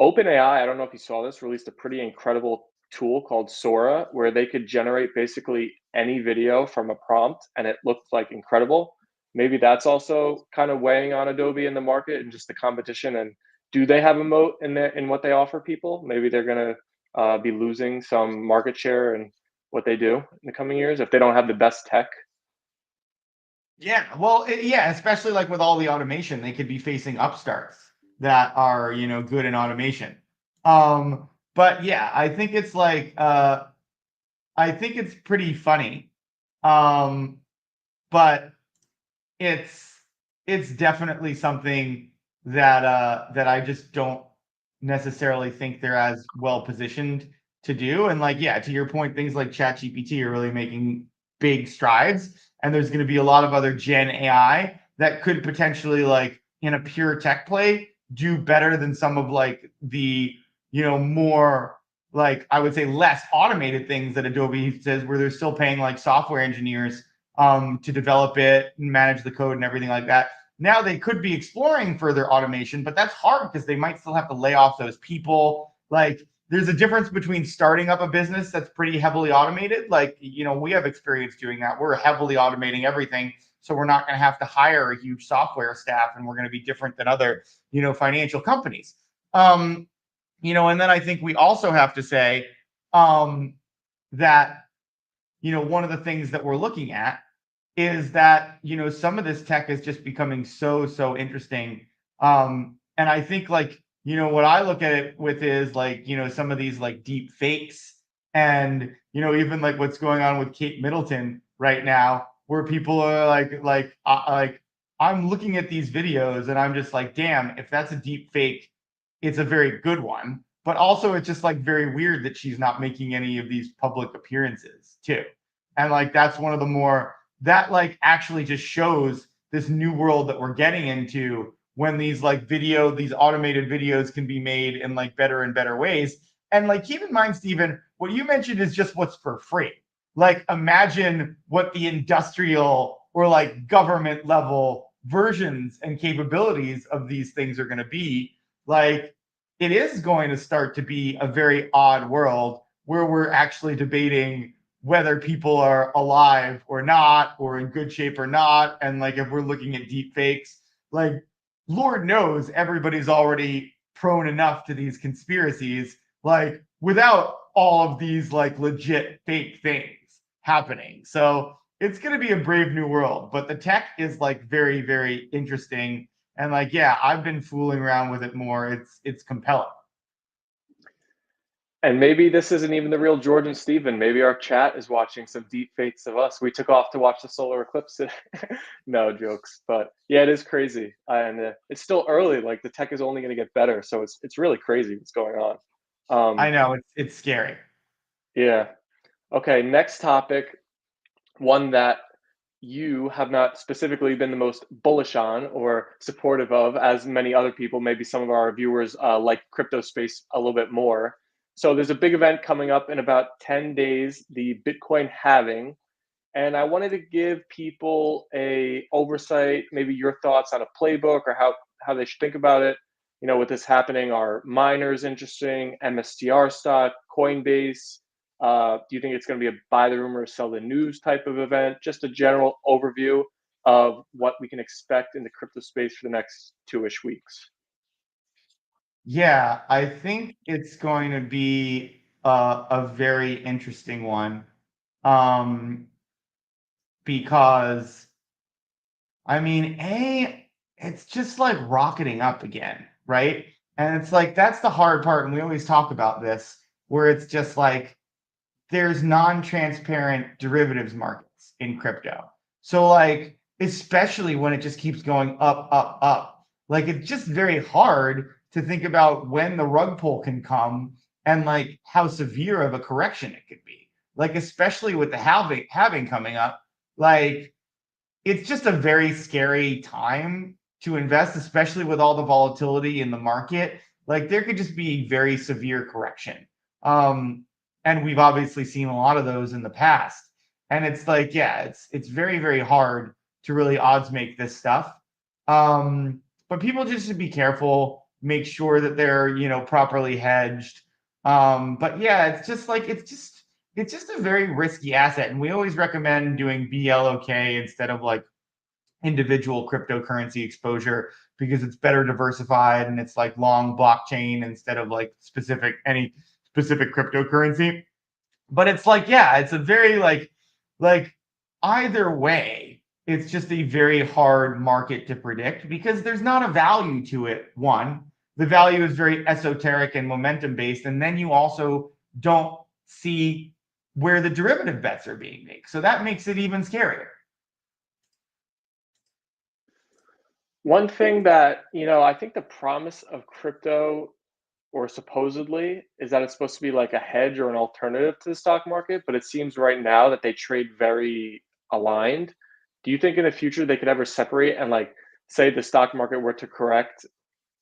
OpenAI, I don't know if you saw this, released a pretty incredible tool called Sora where they could generate basically any video from a prompt and it looked like incredible. Maybe that's also kind of weighing on Adobe in the market and just the competition. And do they have a moat in what they offer people? Maybe they're going to be losing some market share in what they do in the coming years if they don't have the best tech. Yeah, well, yeah, especially like with all the automation, they could be facing upstarts that are, good in automation. But yeah, I think it's pretty funny. But it's definitely something that I just don't necessarily think they're as well positioned to do. And like, yeah, to your point, things like ChatGPT are really making big strides. And there's going to be a lot of other Gen AI that could potentially, like, in a pure tech play, do better than some of like the, more, like, I would say, less automated things that Adobe says, where they're still paying like software engineers to develop it and manage the code and everything like that. Now they could be exploring further automation, but that's hard because they might still have to lay off those people. Like, there's a difference between starting up a business that's pretty heavily automated. Like, we have experience doing that. We're heavily automating everything. So we're not going to have to hire a huge software staff, and we're going to be different than other, financial companies. And then I think we also have to say that, one of the things that we're looking at is that, some of this tech is just becoming so interesting. And I think, like, what I look at it with is like, some of these like deep fakes, and, even like what's going on with Kate Middleton right now, where people are like I'm looking at these videos and I'm just like, damn, if that's a deep fake, it's a very good one. But also, it's just like very weird that she's not making any of these public appearances too. And like, that's one of the more, that like actually just shows this new world that we're getting into, when these like these automated videos can be made in like better and better ways. And like, keep in mind, Stephen, what you mentioned is just what's for free. Like, imagine what the industrial or like government level versions and capabilities of these things are going to be. Like, it is going to start to be a very odd world where we're actually debating whether people are alive or not, or in good shape or not. And like, if we're looking at deep fakes, like, Lord knows everybody's already prone enough to these conspiracies, like, without all of these like legit fake things happening. So it's going to be a brave new world, but the tech is like very, very interesting. And like, yeah, I've been fooling around with it more. It's compelling. And maybe this isn't even the real George and Steven. Maybe our chat is watching some deep fakes of us. We took off to watch the solar eclipse. No jokes, but yeah, it is crazy, and it's still early. Like, the tech is only going to get better, so it's really crazy what's going on. I Um, know it's scary. yeah. Okay. Next topic, one that you have not specifically been the most bullish on or supportive of, as many other people, maybe some of our viewers like crypto space a little bit more. So there's a big event coming up in about 10 days, the Bitcoin halving. And I wanted to give people a oversight, maybe your thoughts on a playbook or how they should think about it. With this happening, are miners interesting, MSTR stock, Coinbase? Do you think it's going to be a buy the rumor, sell the news type of event? Just a general overview of what we can expect in the crypto space for the next 2-ish weeks. Yeah, I think it's going to be a very interesting one, um, because I mean, it's just like rocketing up again, right? And it's like, that's the hard part, and we always talk about this, where it's just like there's non-transparent derivatives markets in crypto. So like, especially when it just keeps going up, up, up, like it's just very hard to think about when the rug pull can come and like how severe of a correction it could be. Like, especially with the halving coming up, like it's just a very scary time to invest, especially with all the volatility in the market. Like there could just be very severe correction. And we've obviously seen a lot of those in the past. And it's like, yeah, it's very, very hard to really odds make this stuff. But people just should be careful, make sure that they're, properly hedged. But yeah, it's just a very risky asset. And we always recommend doing BLOK instead of like individual cryptocurrency exposure because it's better diversified and it's like long blockchain instead of like any specific cryptocurrency. But it's like, yeah, it's a very like either way, it's just a very hard market to predict because there's not a value to it. One, the value is very esoteric and momentum based, and then you also don't see where the derivative bets are being made. So that makes it even scarier. One thing that, I think the promise of crypto, or supposedly, is that it's supposed to be like a hedge or an alternative to the stock market, but it seems right now that they trade very aligned. Do you think in the future they could ever separate and like say the stock market were to correct,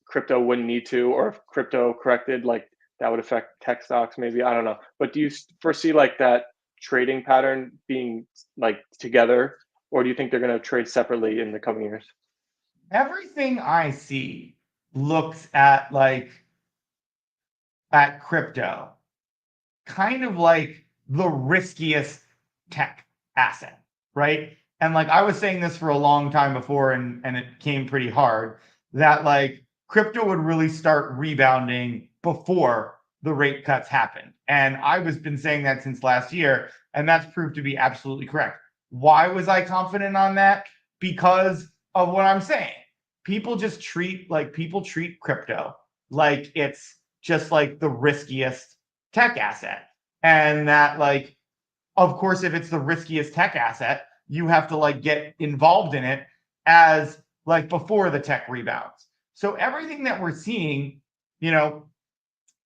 crypto wouldn't need to, or if crypto corrected, like that would affect tech stocks maybe? I don't know. But do you foresee like that trading pattern being like together, or do you think they're going to trade separately in the coming years? Everything I see looks at crypto kind of like the riskiest tech asset, right? And like I was saying this for a long time before, and it came pretty hard that like crypto would really start rebounding before the rate cuts happened. And I was been saying that since last year, and that's proved to be absolutely correct. Why was I confident on that? Because of what I'm saying. People treat crypto like it's just like the riskiest tech asset. And that like, of course, if it's the riskiest tech asset, you have to like get involved in it as like before the tech rebounds. So everything that we're seeing,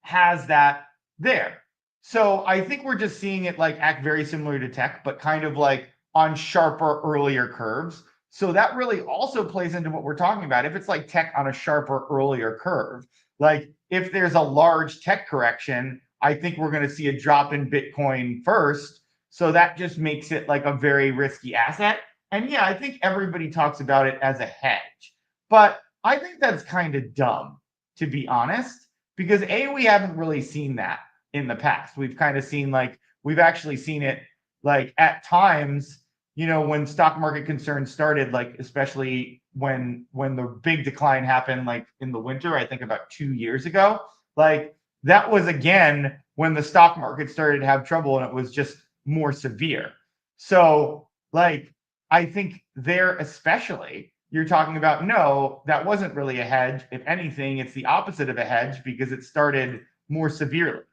has that there. So I think we're just seeing it like act very similar to tech, but kind of like on sharper, earlier curves. So that really also plays into what we're talking about. If it's like tech on a sharper, earlier curve, like if there's a large tech correction, I think we're going to see a drop in Bitcoin first. So that just makes it like a very risky asset. And yeah, I think everybody talks about it as a hedge, but I think that's kind of dumb, to be honest, because we haven't really seen that in the past. We've kind of seen we've actually seen it like at times, when stock market concerns started, like especially when the big decline happened, like in the winter, I think about 2 years ago, like that was again when the stock market started to have trouble and it was just more severe. So like I think there especially you're talking about, no, that wasn't really a hedge. If anything, it's the opposite of a hedge because it started more severely.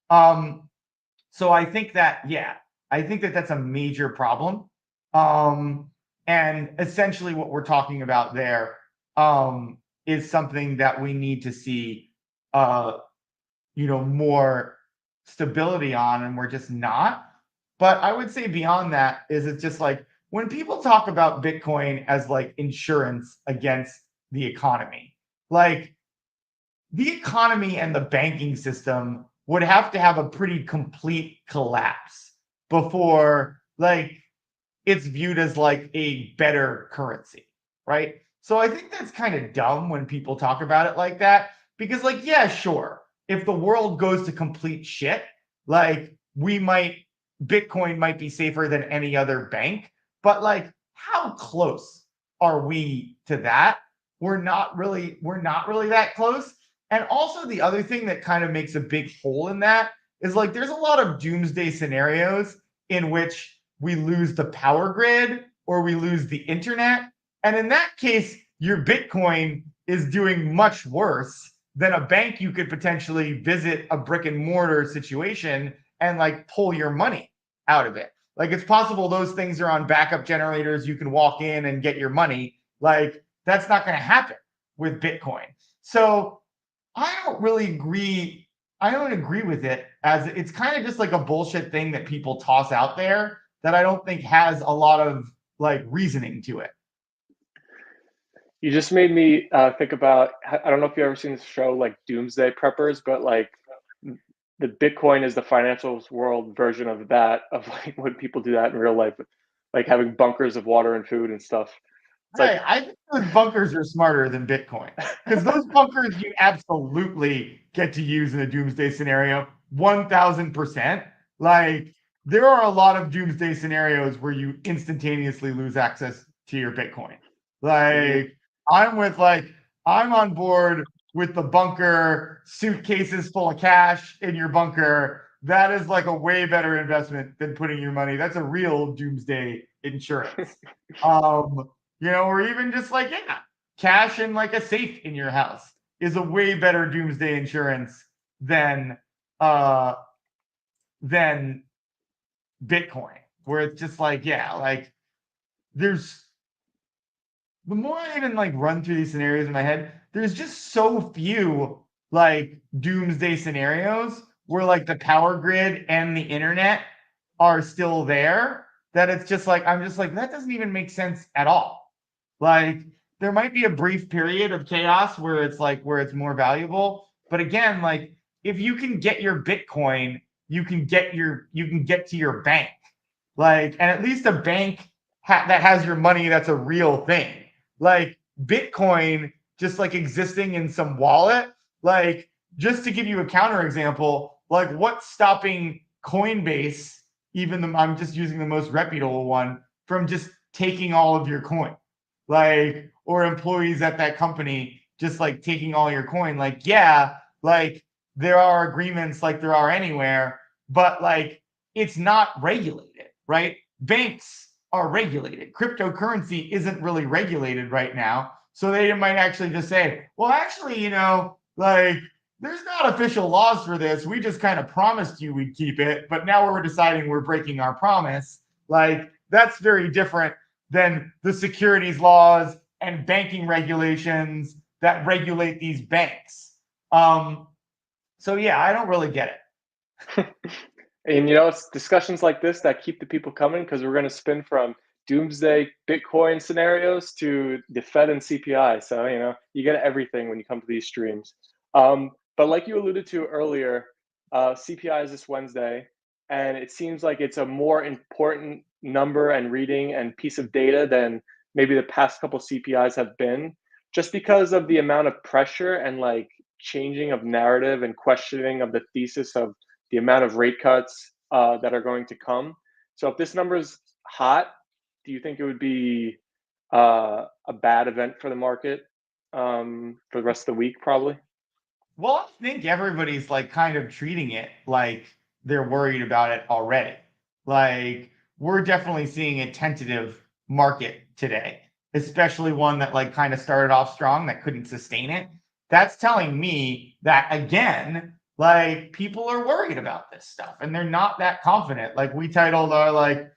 So I think that, yeah, I think that that's a major problem. And essentially what we're talking about there is something that we need to see, more stability on, and we're just not. But I would say beyond that is it's just like when people talk about Bitcoin as like insurance against the economy, like the economy and the banking system would have to have a pretty complete collapse before like it's viewed as like a better currency, right? So I think that's kind of dumb when people talk about it like that because like, yeah, sure, if the world goes to complete shit, like Bitcoin might be safer than any other bank, but like how close are we to that? We're not really that close. And also the other thing that kind of makes a big hole in that is like there's a lot of doomsday scenarios in which we lose the power grid or we lose the internet. And in that case, your Bitcoin is doing much worse than a bank you could potentially visit a brick and mortar situation and like pull your money out of it. Like it's possible those things are on backup generators. You can walk in and get your money. Like that's not going to happen with Bitcoin. So I don't really agree. I don't agree with it, as it's kind of just like a bullshit thing that people toss out there that I don't think has a lot of like reasoning to it. You just made me think about. I don't know if you've ever seen this show like Doomsday Preppers, but like the Bitcoin is the financial world version of that. Of like when people do that in real life, like having bunkers of water and food and stuff. It's Hey, like I think those bunkers are smarter than Bitcoin, because those bunkers you absolutely get to use in a doomsday scenario, 1000%. Like there are a lot of doomsday scenarios where you instantaneously lose access to your Bitcoin. mhm. Like I'm on board with the bunker, suitcases full of cash in your bunker. That is like a way better investment than putting your money. That's a real doomsday insurance. Um, or even just like, yeah, cash in like a safe in your house is a way better doomsday insurance than uh than Bitcoin, where it's just like, yeah, like there's the more I even like run through these scenarios in my head, there's just so few like doomsday scenarios where like the power grid and the internet are still there, that it's just like I'm just like that doesn't even make sense at all. Like there might be a brief period of chaos where it's like where it's more valuable, but again, like if you can get your Bitcoin, you can get to your bank. Like, and at least a bank that has your money, that's a real thing. Like Bitcoin just like existing in some wallet, like just to give you a counterexample, like what's stopping Coinbase, I'm just using the most reputable one, from just taking all of your coin? Like, or employees at that company just like taking all your coin. Like, yeah, like there are agreements like there are anywhere, but like it's not regulated, right? Banks are regulated. Cryptocurrency isn't really regulated right now. So they might actually just say, well, actually, like there's not official laws for this. We just kind of promised you we'd keep it, but now we're deciding we're breaking our promise. Like that's very different than the securities laws and banking regulations that regulate these banks. So yeah, I don't really get it. And it's discussions like this that keep the people coming, because we're going to spin from doomsday Bitcoin scenarios to the Fed and CPI. So you get everything when you come to these streams. But like you alluded to earlier, CPI is this Wednesday, and it seems like it's a more important number and reading and piece of data than maybe the past couple CPIs have been, just because of the amount of pressure and like changing of narrative and questioning of the thesis of the amount of rate cuts that are going to come. So if this number is hot, do you think it would be a bad event for the market for the rest of the week, probably? Well, I think everybody's like kind of treating it like they're worried about it already. Like we're definitely seeing a tentative market today, especially one that like kind of started off strong that couldn't sustain it. That's telling me that again, like people are worried about this stuff and they're not that confident. Like we titled our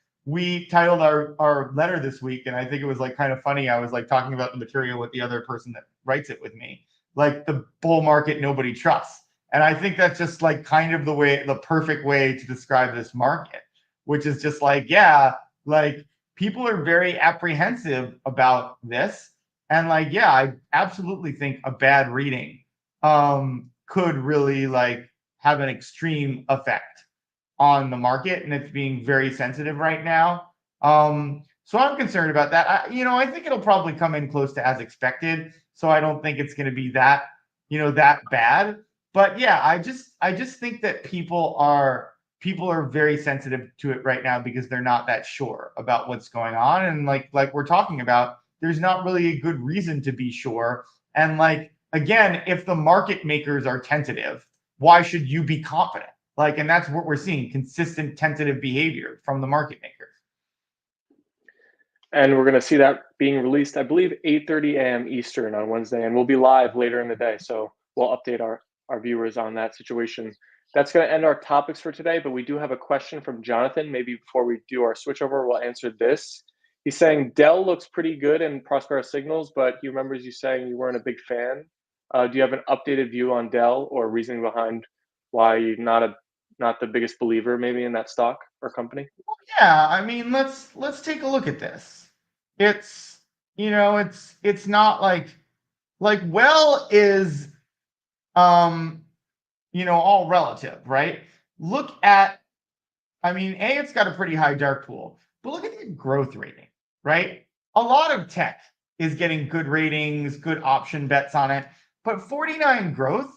letter this week, and I think it was like kind of funny. I was like talking about the material with the other person that writes it with me, like the bull market nobody trusts. And I think that's just like kind of the perfect way to describe this market, which is just like, yeah, like people are very apprehensive about this. And like, yeah, I absolutely think a bad reading could really like have an extreme effect on the market, and it's being very sensitive right now. So I'm concerned about that. I think it'll probably come in close to as expected. So I don't think it's going to be that bad. But yeah, I just think that people are very sensitive to it right now because they're not that sure about what's going on, and like we're talking about, there's not really a good reason to be sure. And like again, if the market makers are tentative, why should you be confident? Like, and that's what we're seeing, consistent tentative behavior from the market makers. And we're going to see that being released, I believe, 8:30 a.m. Eastern on Wednesday, and we'll be live later in the day. So we'll update our viewers on that situation. that's going to end our topics for today, but we do have a question from Jonathan. Maybe before we do our switchover, we'll answer this. He's saying Dell looks pretty good in Prospero Signals, but he remembers you saying you weren't a big fan. Do you have an updated view on Dell or reasoning behind why you're not the biggest believer maybe in that stock or company? Yeah, I mean, let's take a look at this. It's it's not like well is all relative, right? Look at, I mean, it's got a pretty high dark pool, but look at the growth rating, right? A lot of tech is getting good ratings, good option bets on it, but 49 growth,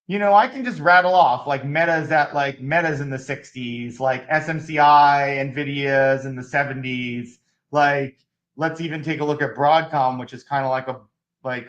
I can just rattle off like Meta's in the 60s, like SMCI, Nvidia's in the 70s. Like, let's even take a look at Broadcom, which is kind of like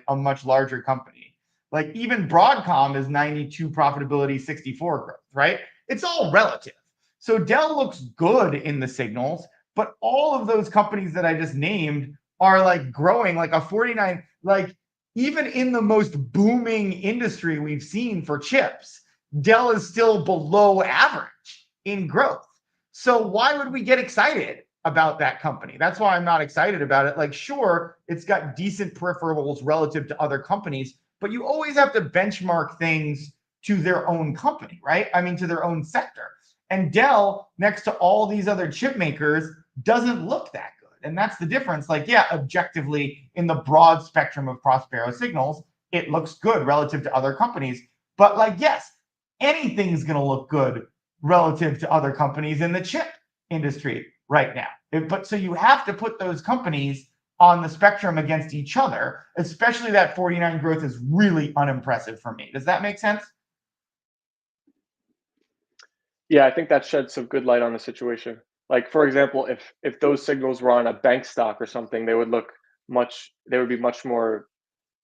a much larger company. Like even Broadcom is 92 profitability, 64 growth, right? It's all relative. So Dell looks good in the signals, but all of those companies that I just named are like growing like a 49, like even in the most booming industry we've seen for chips, Dell is still below average in growth. So why would we get excited about that company? That's why I'm not excited about it. Like, sure, it's got decent peripherals relative to other companies, but you always have to benchmark things to their own company, right? I mean, to their own sector. And Dell, next to all these other chip makers, doesn't look that good. And that's the difference. Like, yeah, objectively, in the broad spectrum of Prospero Signals, it looks good relative to other companies. But like, yes, anything's going to look good relative to other companies in the chip industry right now. But so you have to put those companies on the spectrum against each other, especially that 49 growth is really unimpressive for me. Does that make sense? Yeah, I think that sheds some good light on the situation. Like for example, if those signals were on a bank stock or something, they would be much more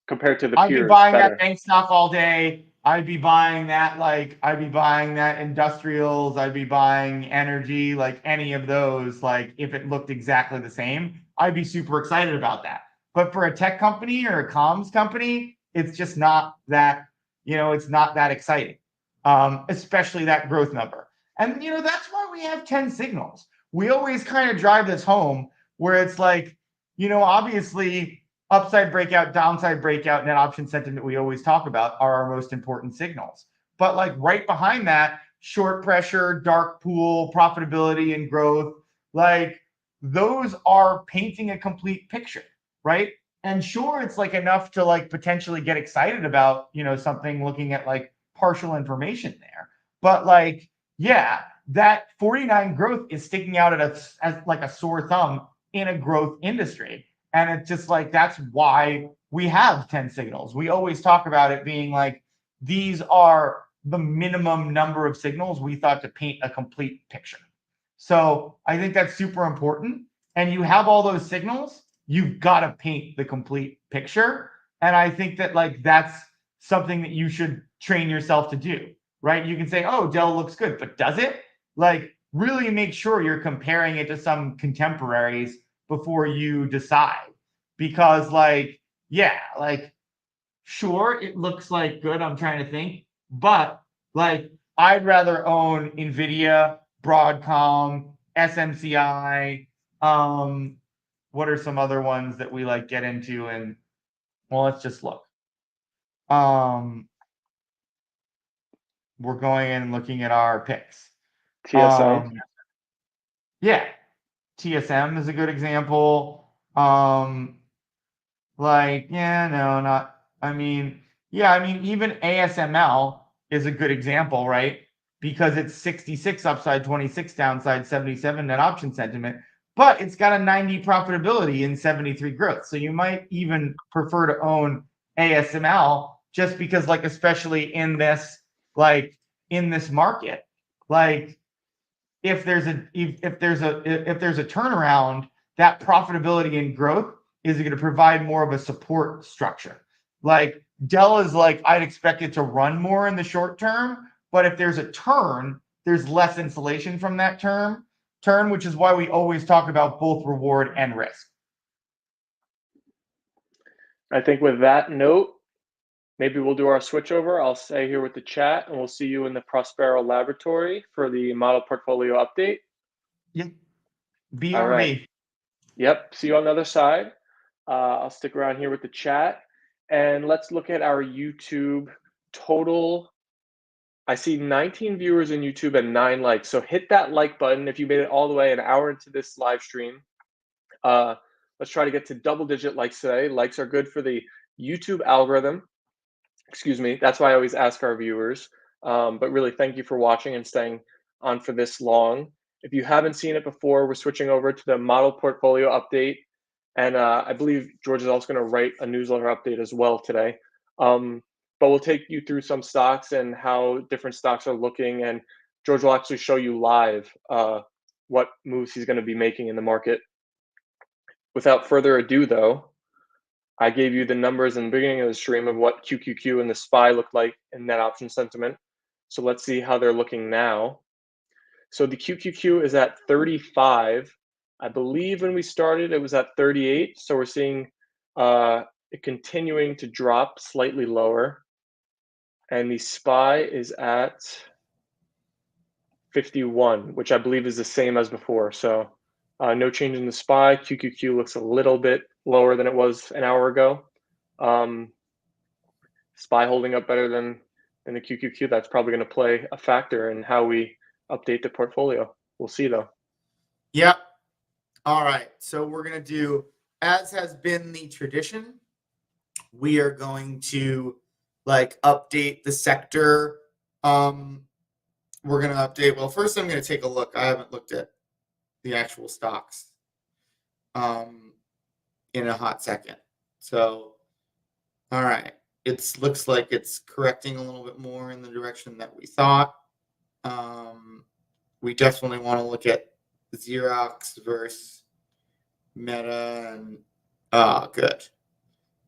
compared to the I'd be peers buying that better. bank stock all day. I'd be buying that industrials. I'd be buying energy, like any of those. Like if it looked exactly the same, I'd be super excited about that. But for a tech company or a comms company, it's just not that, it's not that exciting, especially that growth number. And, that's why we have 10 signals. We always kind of drive this home where it's like, obviously upside breakout, downside breakout, net option sentiment we always talk about are our most important signals. But like right behind that, short pressure, dark pool, profitability, and growth, like those are painting a complete picture, right? And sure, it's like enough to like potentially get excited about, something looking at like partial information there. But like, yeah, that 49 growth is sticking out as like a sore thumb in a growth industry. And it's just like, that's why we have 10 signals. We always talk about it being like, these are the minimum number of signals we thought to paint a complete picture. So I think that's super important. And you have all those signals, you've got to paint the complete picture. And I think that like, that's something that you should train yourself to do, right? You can say, oh, Dell looks good, but does it? Like, really make sure you're comparing it to some contemporaries before you decide. Because like, yeah, like sure, it looks like good. I'm trying to think, but like I'd rather own Nvidia, Broadcom, SMCI. What are some other ones that we like get into? And well, let's just look. We're going in and looking at our picks. TSM. Yeah, TSM is a good example. Like, yeah, no, not. I mean, yeah, I mean, even ASML is a good example, right? Because it's 66 upside, 26 downside, 77 net option sentiment, but it's got a 90 profitability and 73 growth. So you might even prefer to own ASML just because, like, especially in this, like, in this market, like if there's a turnaround, that profitability and growth is going to provide more of a support structure. Like Dell is like, I'd expect it to run more in the short term, but if there's a turn, there's less insulation from that turn, which is why we always talk about both reward and risk. I think with that note, maybe we'll do our switch over. I'll stay here with the chat, and we'll see you in the Prospero laboratory for the model portfolio update. Yep. All right. BRB. Yep. See you on the other side. I'll stick around here with the chat, and let's look at our YouTube total. I see 19 viewers in YouTube and 9 likes. So hit that like button if you made it all the way an hour into this live stream. Let's try to get to double-digit likes today. Likes are good for the YouTube algorithm. Excuse me. That's why I always ask our viewers. But really, thank you for watching and staying on for this long. If you haven't seen it before, we're switching over to the model portfolio update. And I believe George is also going to write a newsletter update as well today. But we'll take you through some stocks and how different stocks are looking. And George will actually show you live what moves he's going to be making in the market. Without further ado, though, I gave you the numbers in the beginning of the stream of what QQQ and the SPY looked like in net option sentiment. So let's see how they're looking now. So the QQQ is at 35. I believe when we started, it was at 38. So we're seeing it continuing to drop slightly lower. And the SPY is at 51, which I believe is the same as before. So no change in the SPY. QQQ looks a little bit lower than it was an hour ago. SPY holding up better than the QQQ. That's probably going to play a factor in how we update the portfolio. We'll see, though. Yep. All right. So we're going to do, as has been the tradition, we are going to update the sector. We're going to update. Well, first I'm going to take a look. I haven't looked at the actual stocks in a hot second. So, all right. It looks like it's correcting a little bit more in the direction that we thought. We definitely want to look at Xerox versus Meta and good.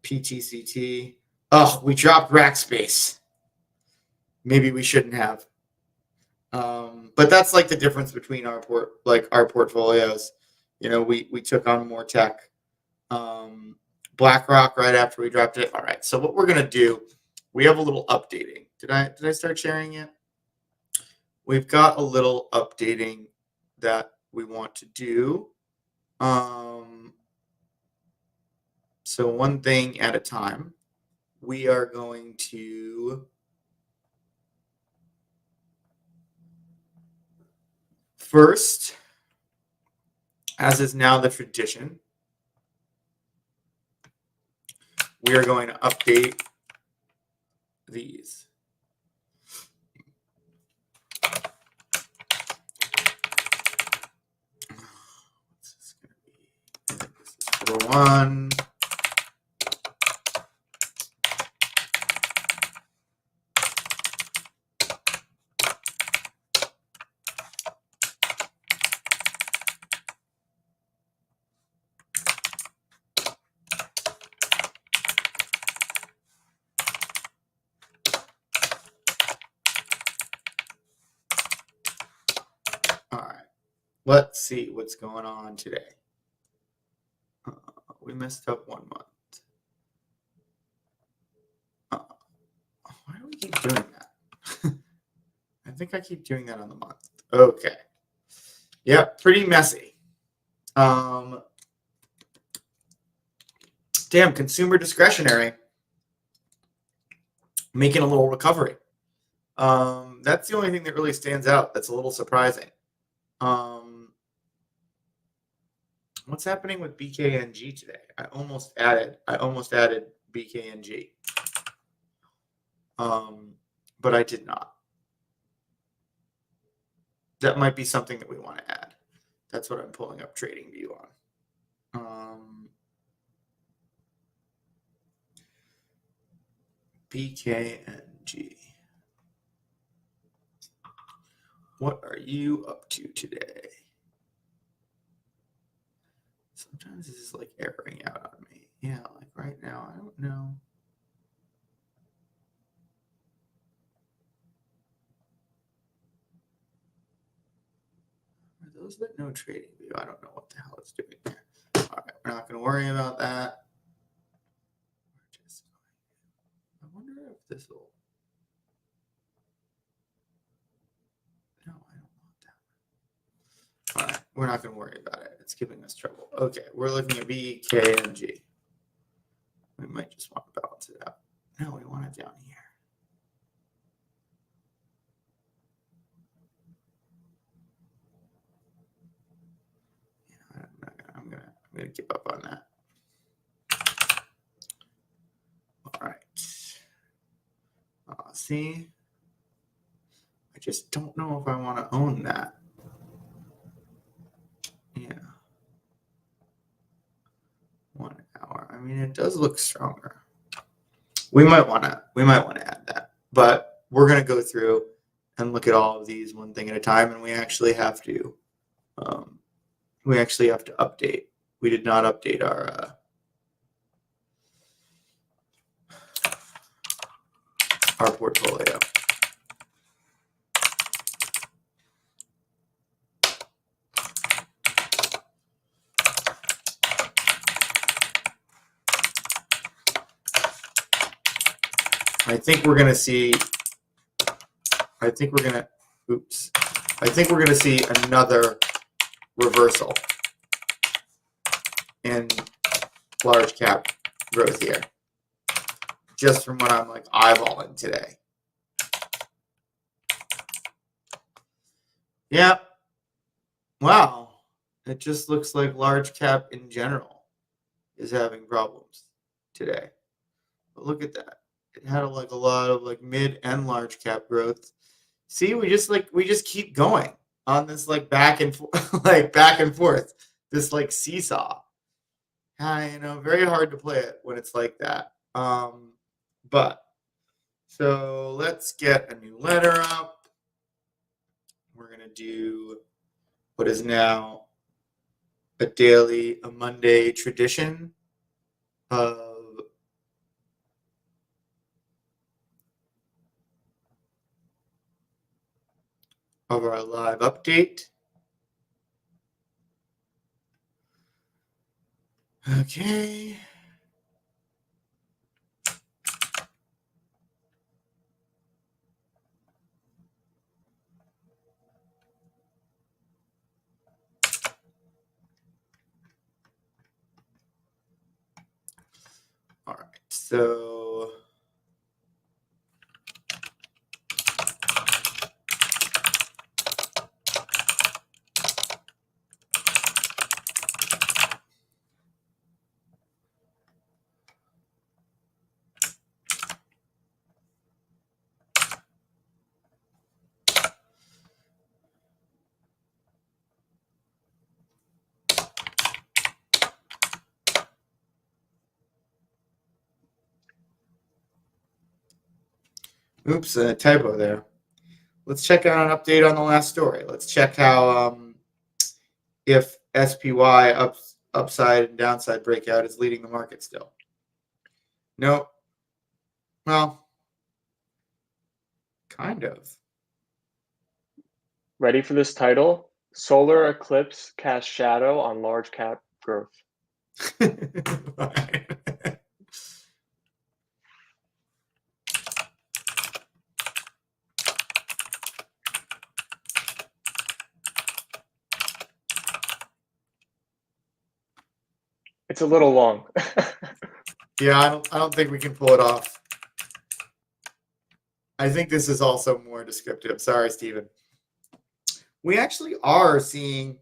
PTCT. Oh, we dropped Rackspace. Maybe we shouldn't have. But that's like the difference between our portfolios. You know, we took on more tech. BlackRock right after we dropped it. All right. So what we're gonna do, we have a little updating. Did I start sharing yet? We've got a little updating that we want to do. So one thing at a time. We are going to first, as is now the tradition, we are going to update these. What's this going to be? This is number one. All right, let's see what's going on today. We messed up 1 month. Why do we keep doing that? I think I keep doing that on the month. Okay. Yep, pretty messy. Damn, consumer discretionary making a little recovery. That's the only thing that really stands out. That's a little surprising. What's happening with BKNG today? I almost added BKNG. But I did not. That might be something that we want to add. That's what I'm pulling up TradingView on. BKNG. What are you up to today? Sometimes this is like erroring out on me. Yeah, like right now, I don't know. For those that know TradingView, I don't know what the hell it's doing there. All right, we're not going to worry about that. I wonder this will. No, I don't want that. All right, we're not going to worry about it. It's giving us trouble. Okay, we're looking at B, K, and G. We might just want to balance it out. No, we want it down here. I'm gonna give up on that. All right. See, I just don't know if I want to own that. Yeah. 1 hour. I mean, it does look stronger. We might want to add that, but we're gonna go through and look at all of these one thing at a time, and we actually have to update. We did not update our portfolio. I think we're going to see another reversal in large cap growth here, just from what I'm like eyeballing today. Yeah. Wow. It just looks like large cap in general is having problems today. But look at that. It had like a lot of like mid and large cap growth. See, we just keep going on this like back and forth, this like seesaw. Very hard to play it when it's like that. But so let's get a new letter up. We're gonna do what is now a Monday tradition of our live update. Okay. All right, so oops, a typo there. Let's check out an update on the last story. Let's check how if SPY upside and downside breakout is leading the market still. Nope. Well, kind of. Ready for this title? Solar eclipse casts shadow on large cap growth. It's a little long. Yeah, I don't think we can pull it off. I think this is also more descriptive. Sorry, Stephen. We actually are seeing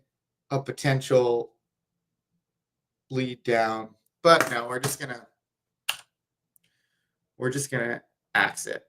a potential lead down, but no, we're just gonna axe it.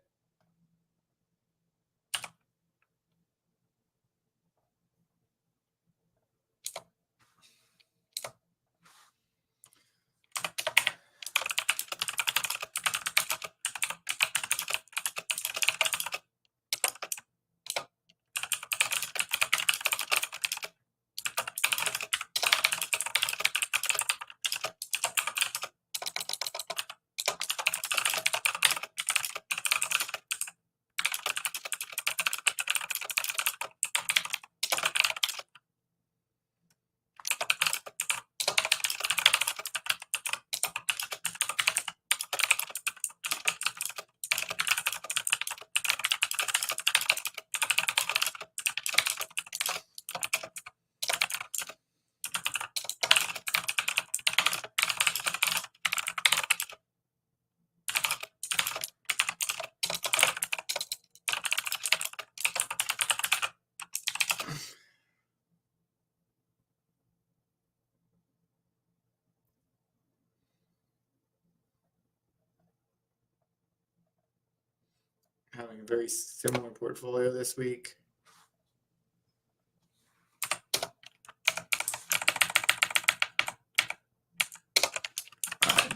having a very similar portfolio this week.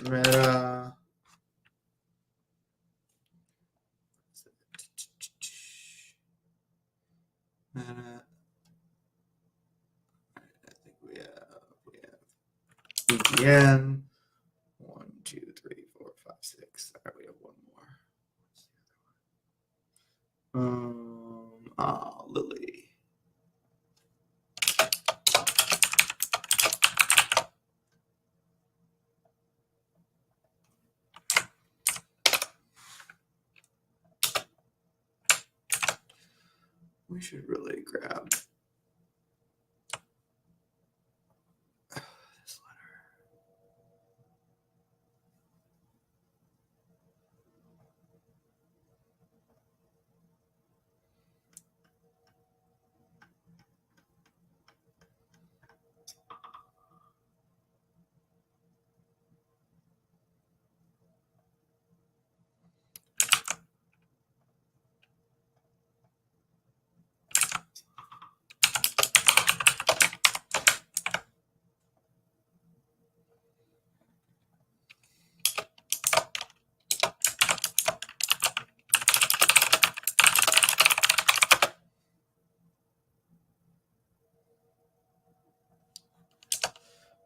Meta. Meta. I think we have EGN. 1, 2, 3, 4, 5, 6. All right, we have one more. Lily. We should really grab this letter.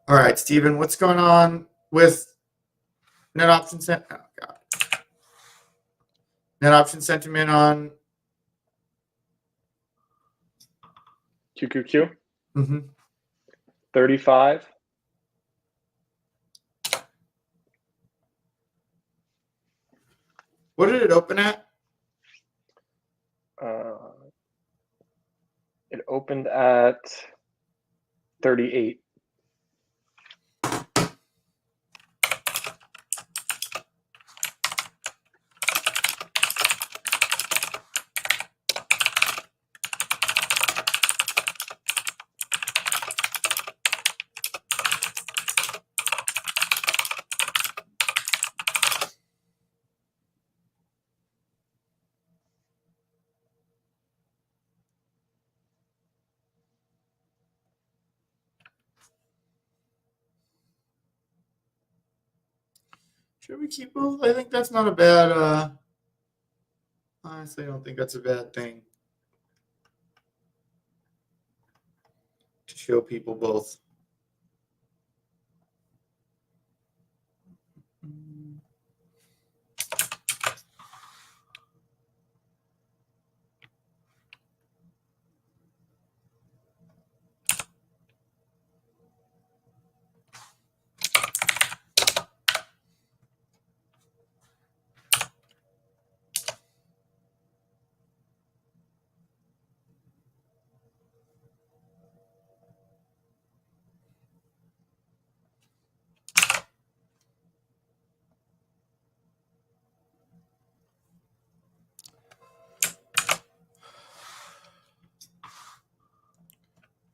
All right, Steven, what's going on with net option sentiment? Oh, God. Net option sentiment on QQQ. 35. What did it open at? It opened at 38. Should we keep both? I think that's not a bad. Honestly, I don't think that's a bad thing to show people both.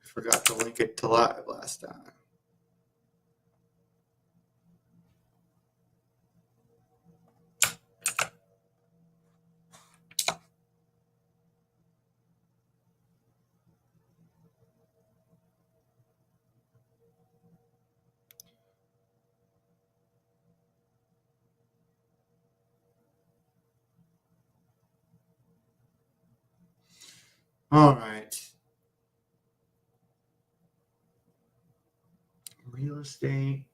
Forgot to link it to live last time. All right. Real estate.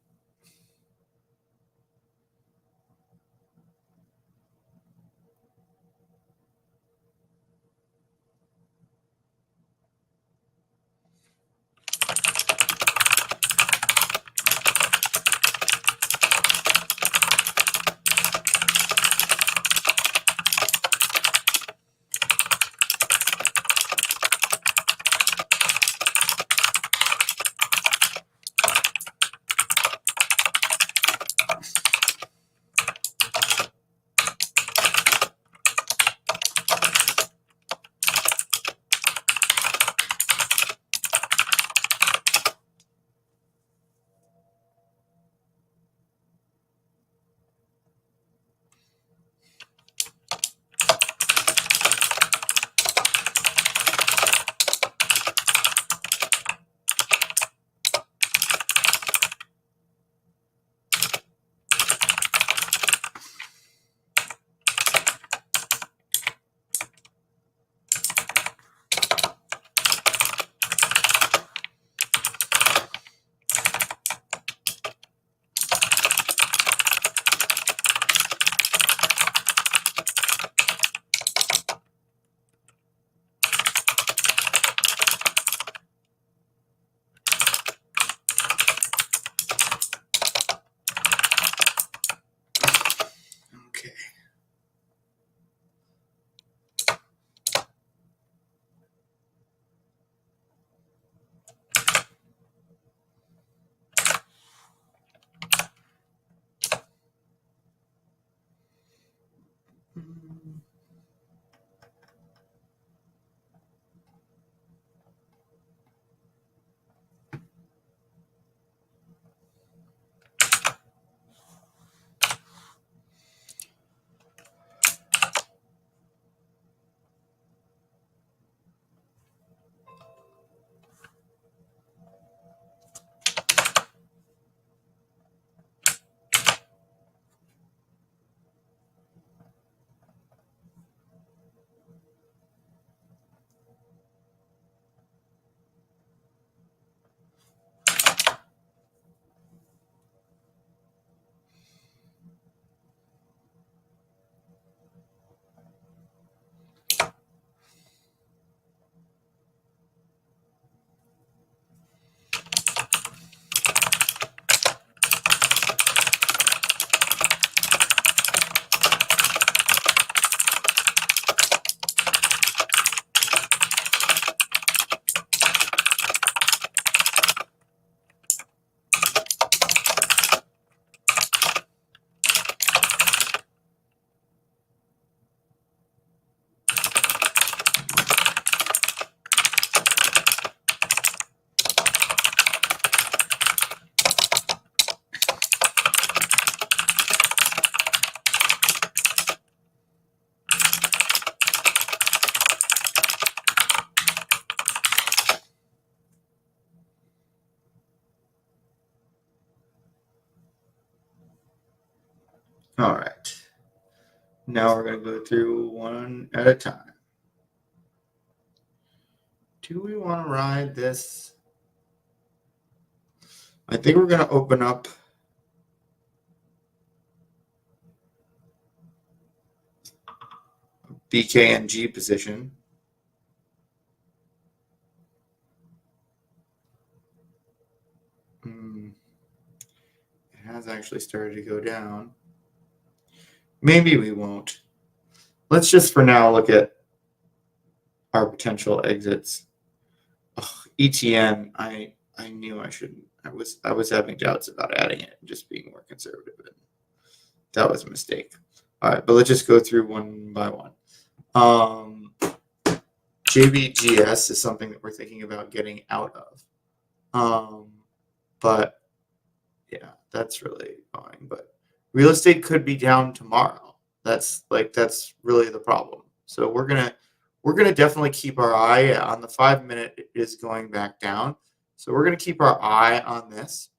Now we're going to go through one at a time. Do we want to ride this? I think we're going to open up BKNG position. It has actually started to go down. Maybe we won't. Let's just for now look at our potential exits. ETN, I knew I shouldn't. I was having doubts about adding it and just being more conservative. That was a mistake. All right, but let's just go through one by one. JBGS is something that we're thinking about getting out of. But yeah, that's really fine. But real estate could be down tomorrow. That's really the problem. So we're gonna definitely keep our eye on the 5-minute. It is going back down. So we're gonna keep our eye on this.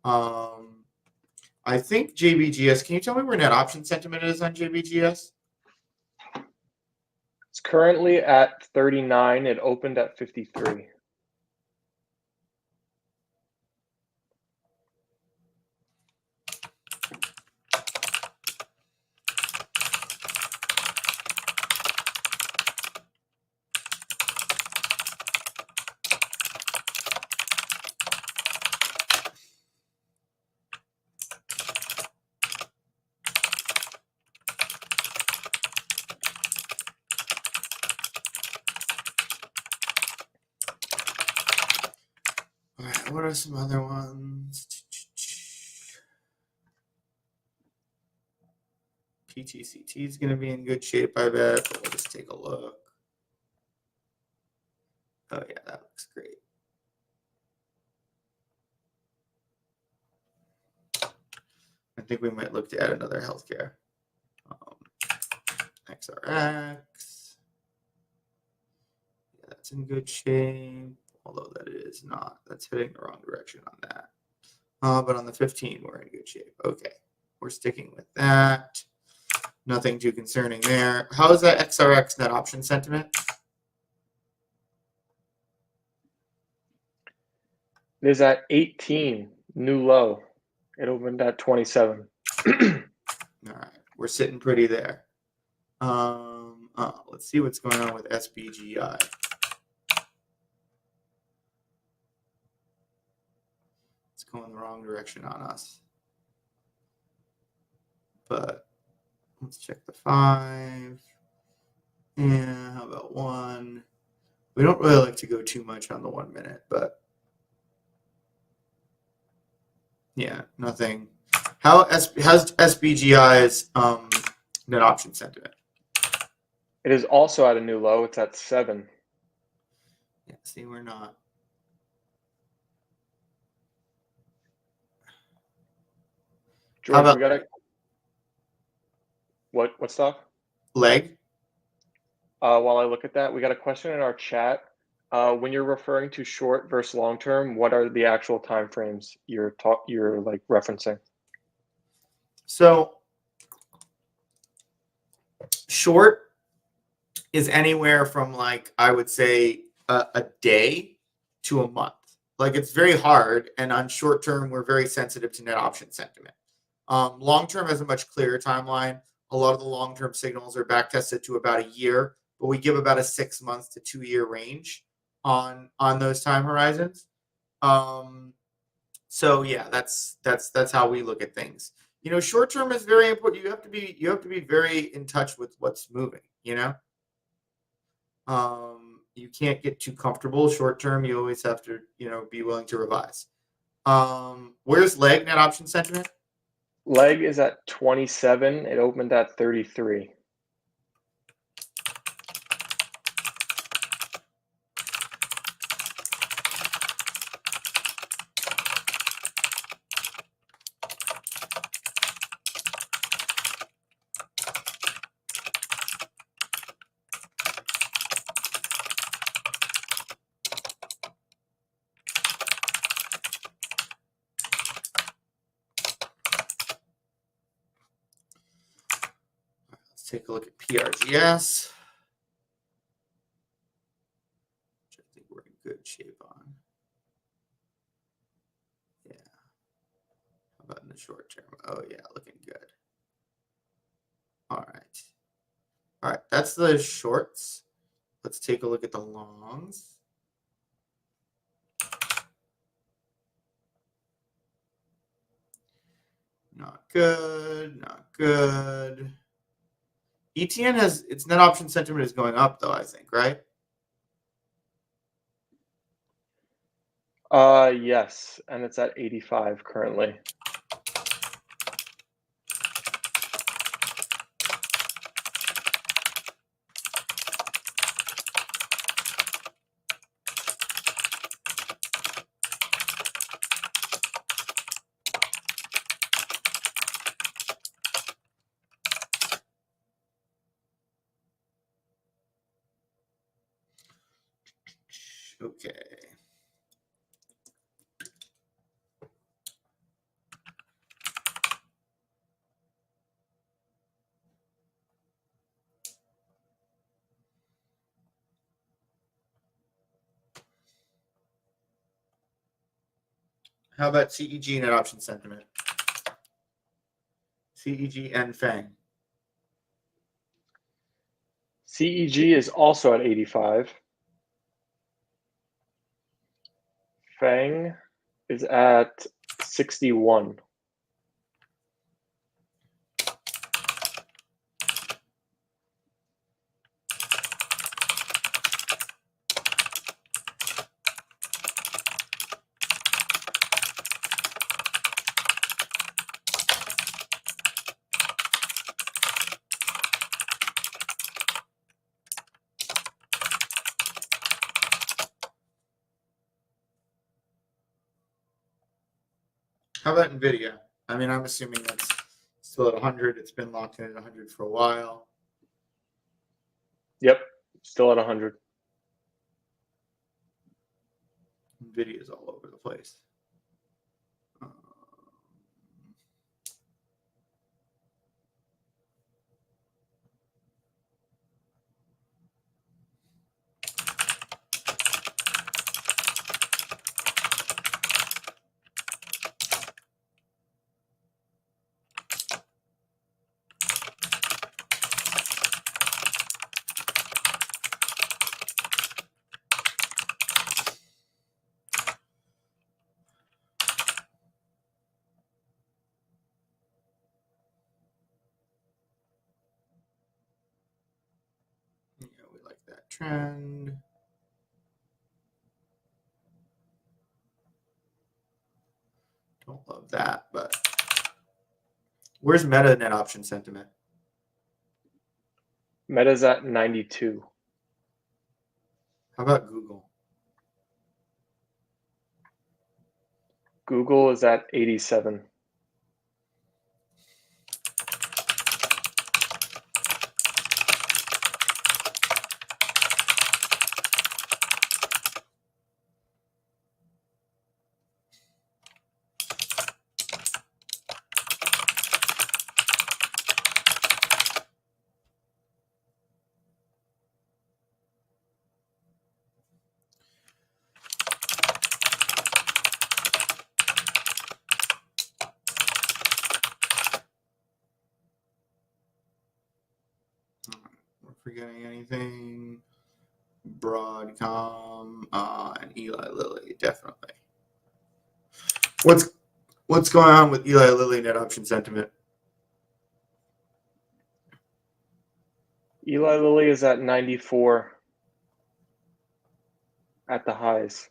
I think JBGS. Can you tell me where net option sentiment is on JBGS? It's currently at 39. It opened at 53. All right, what are some other ones? PTCT is going to be in good shape, I bet. But we'll just take a look. Oh yeah, that looks great. I think we might look to add another healthcare. XRX. Yeah, that's in good shape. Although that is not. That's heading the wrong direction on that. But on the 15, we're in good shape. Okay, we're sticking with that. Nothing too concerning there. How is that XRX net option sentiment? It is at 18, new low. It opened at 27. All right, we're sitting pretty there. Let's see what's going on with SBGI. It's going the wrong direction on us. But let's check the 5. Yeah, how about 1? We don't really like to go too much on the 1 minute, but yeah, nothing. How's SBGI's net option sentiment? It is also at a new low. It's at 7. Yeah, see, we're not. George, we got a what stuff? Leg? While I look at that, we got a question in our chat. When you're referring to short versus long term, what are the actual time frames you're like referencing? So short is anywhere from, like, I would say a day to a month. Like, it's very hard, and on short term, we're very sensitive to net option sentiment. Long term has a much clearer timeline. A lot of the long term signals are back tested to about a year, but we give about a 6 months to 2-year range on those time horizons. So yeah, that's how we look at things. You know, short term is very important. You have to be very in touch with what's moving. You know, you can't get too comfortable short term. You always have to, be willing to revise. Where's leg net option sentiment? Leg is at 27. It opened at 33. take a look at PRGS, which I think we're in good shape on. Yeah. How about in the short term? Oh, yeah, looking good. All right. All right, that's the shorts. Let's take a look at the longs. Not good, not good. ETN has its net option sentiment is going up though, I think, right? Yes, and it's at 85 currently. Okay. How about CEG net option sentiment? CEG and FANG. CEG is also at 85. FANG is at 61. How about NVIDIA? I mean, I'm assuming that's still at 100. It's been locked in at 100 for a while. Yep, still at 100. NVIDIA is all over the place. Yeah, we like that trend. Don't love that, but where's Meta net option sentiment? Meta's at 92. How about Google? Google is at 87. We're forgetting anything? Broadcom and Eli Lilly, definitely. What's going on with Eli Lilly net option sentiment? Eli Lilly is at 94 at the highs.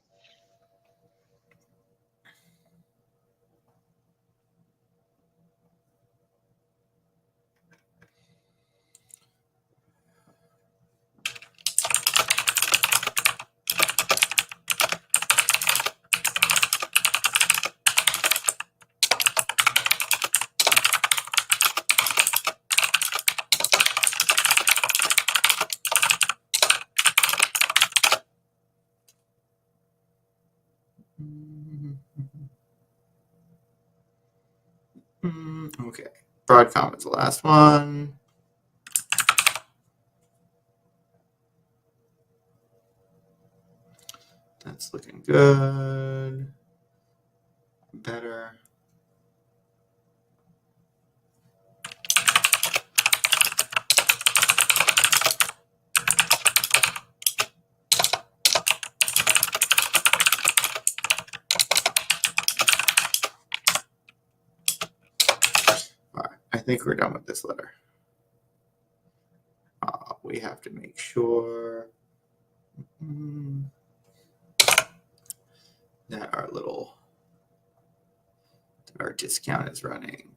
Okay. Broadcom is the last one. That's looking good. Better. All right, I think we're done with this letter. We have to make sure that our discount is running.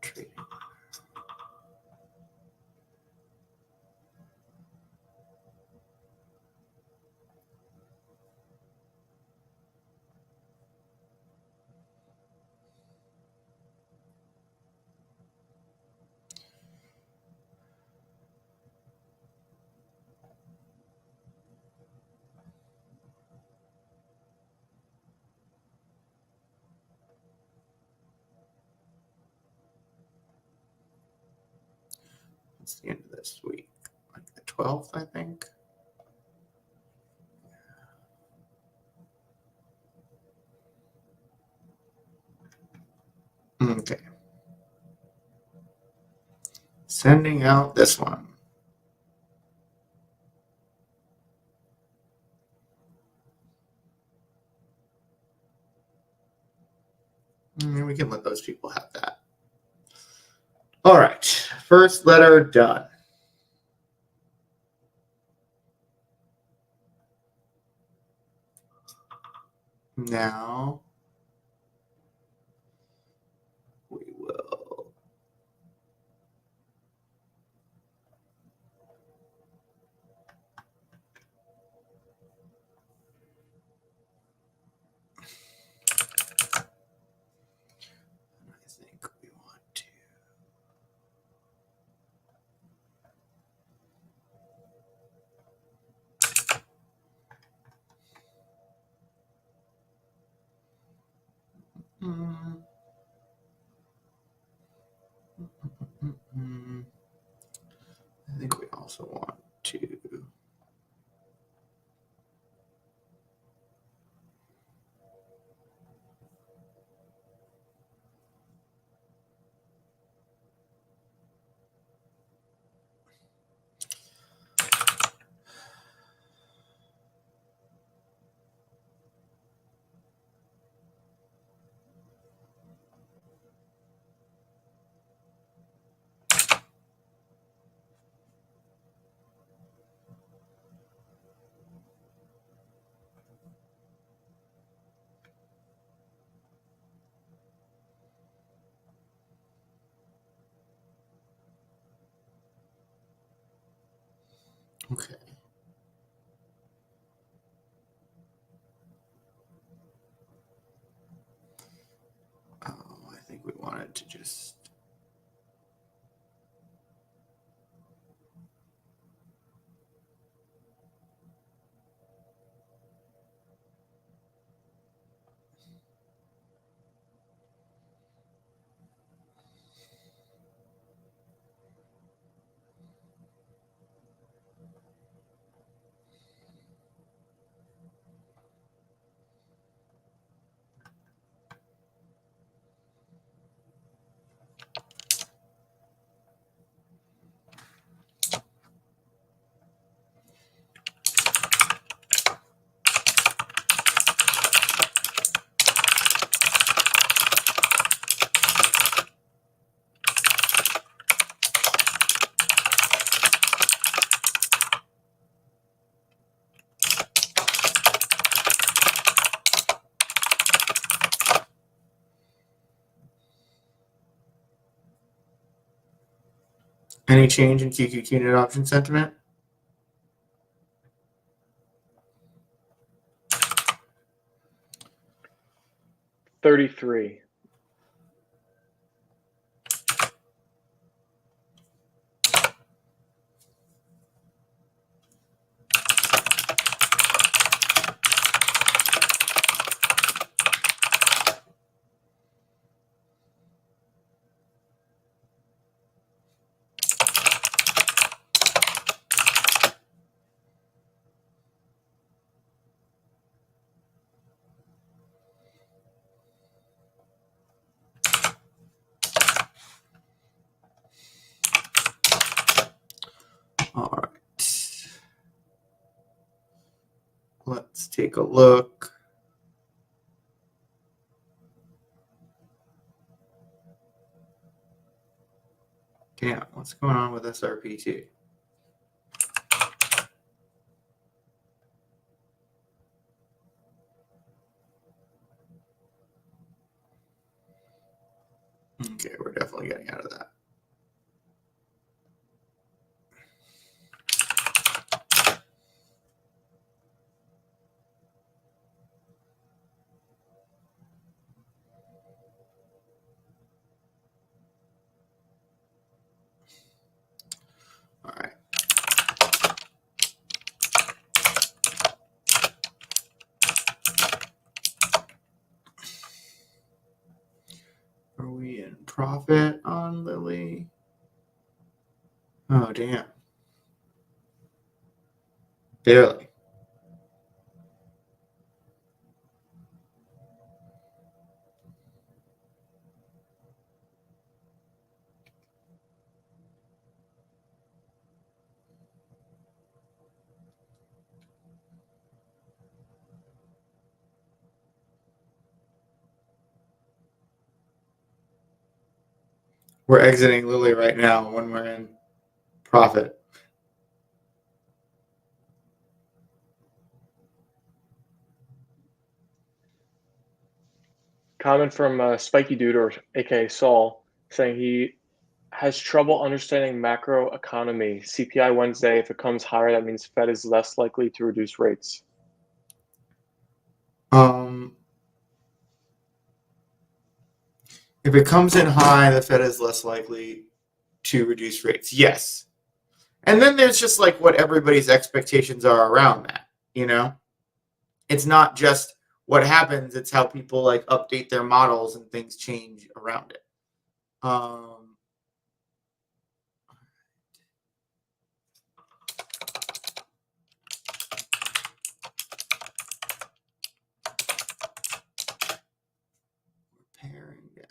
Trading. It's the end of this week, like the 12th, I think. Okay. Sending out this one. And we can let those people have that. All right. First letter done. Now we will I think we want to I think we also want to okay. I think we wanted to just any change in QQQ net option sentiment? $33. All right. Let's take a look. Damn, what's going on with SRPT? Okay, we're definitely getting out of that. All right. Are we in profit on Lily? Oh, damn. Barely. We're exiting Lily right now when we're in profit. Comment from Spiky Dude, or aka Saul, saying he has trouble understanding macro economy. CPI Wednesday, if it comes higher, that means Fed is less likely to reduce rates. If it comes in high, the Fed is less likely to reduce rates. Yes. And then there's just like what everybody's expectations are around that, you know? It's not just what happens, it's how people like update their models and things change around it. Paring down.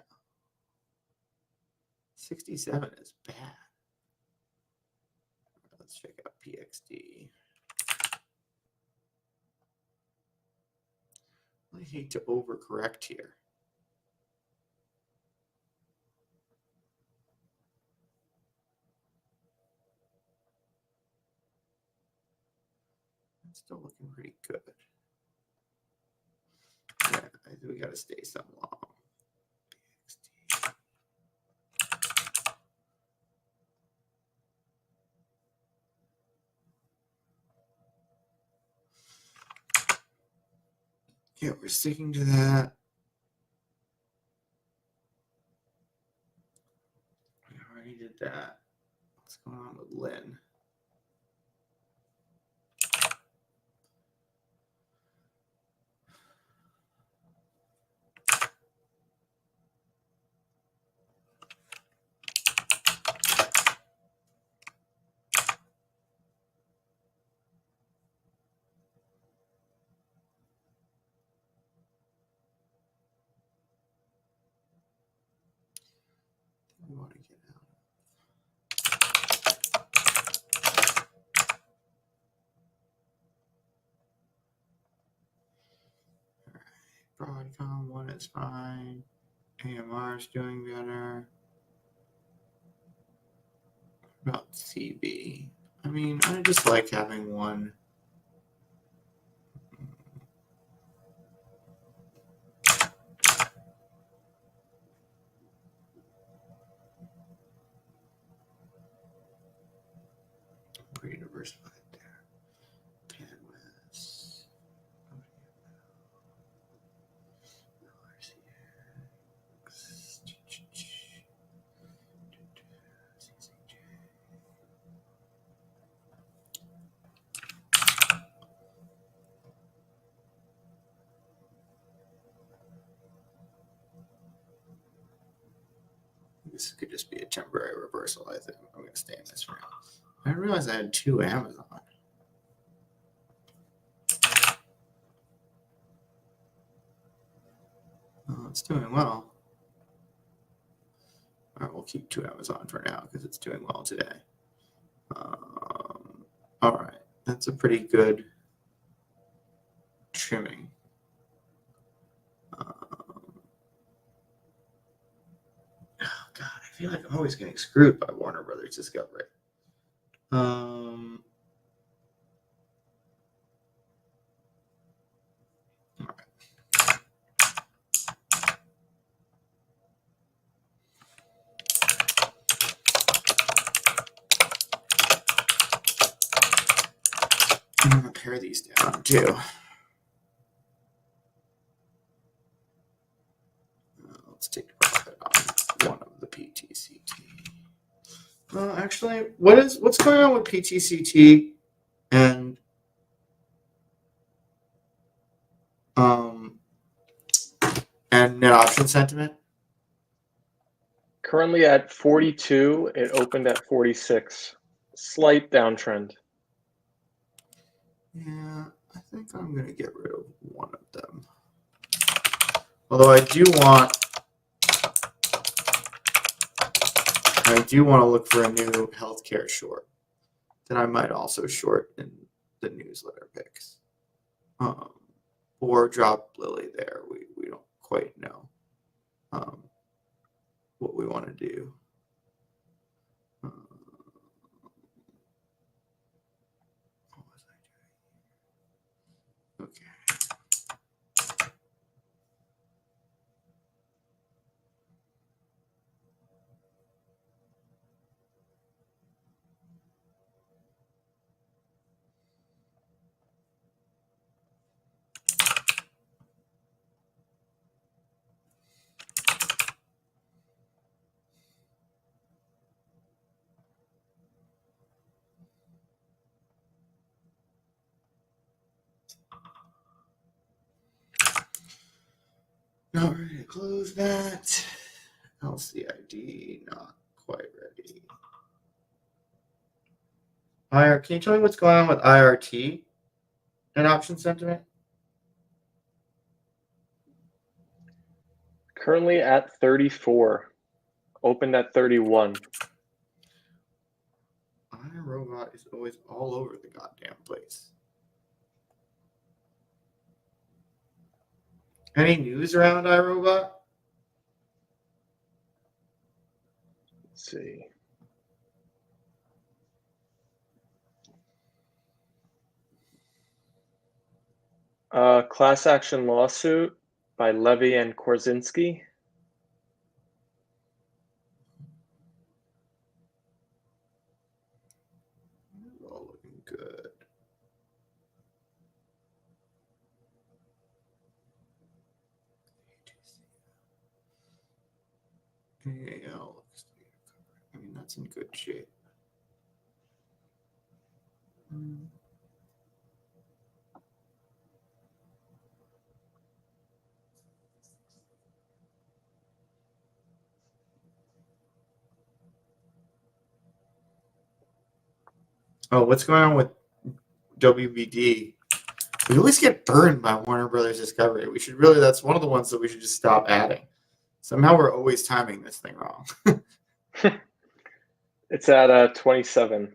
67 is bad. Let's check out PXD. I hate to overcorrect here. It's still looking pretty good. Yeah, we got to stay some long. PXD. Yeah, we're sticking to that. We already did that. What's going on with Lynn? We want to get out. Broadcom, one is fine. AMR is doing better. About CB. I mean, I just like having one. Pretty diversified there. Panwest. This could just be a temporary reversal. I think I'm going to stay in this round. I didn't realize I had 2 Amazon. Oh, it's doing well. All right, we'll keep 2 Amazon for now because it's doing well today. All right, that's a pretty good trimming. Oh God, I feel like I'm always getting screwed by Warner Brothers Discovery. All right. I'm gonna pare these down too. Let's take the profit on one of the PTCT. Actually, what's going on with PTCT and net option sentiment? Currently at 42, it opened at 46. Slight downtrend. Yeah, I think I'm gonna get rid of one of them. Although I do want to look for a new healthcare short. Then I might also short in the newsletter picks. Or drop Lily there. We don't quite know what we want to do. What was I doing? Okay. Not ready to close that. LCID, not quite ready. Can you tell me what's going on with IRT and option sentiment? Currently at 34. Opened at 31. iRobot is always all over the goddamn place. Any news around iRobot? Let's see. Class action lawsuit by Levy and Korzinski. All looking good. AL, I mean, that's in good shape. Oh, what's going on with WBD? We always get burned by Warner Brothers Discovery. We should really, that's one of the ones that we should just stop adding. Somehow we're always timing this thing wrong. It's at 27.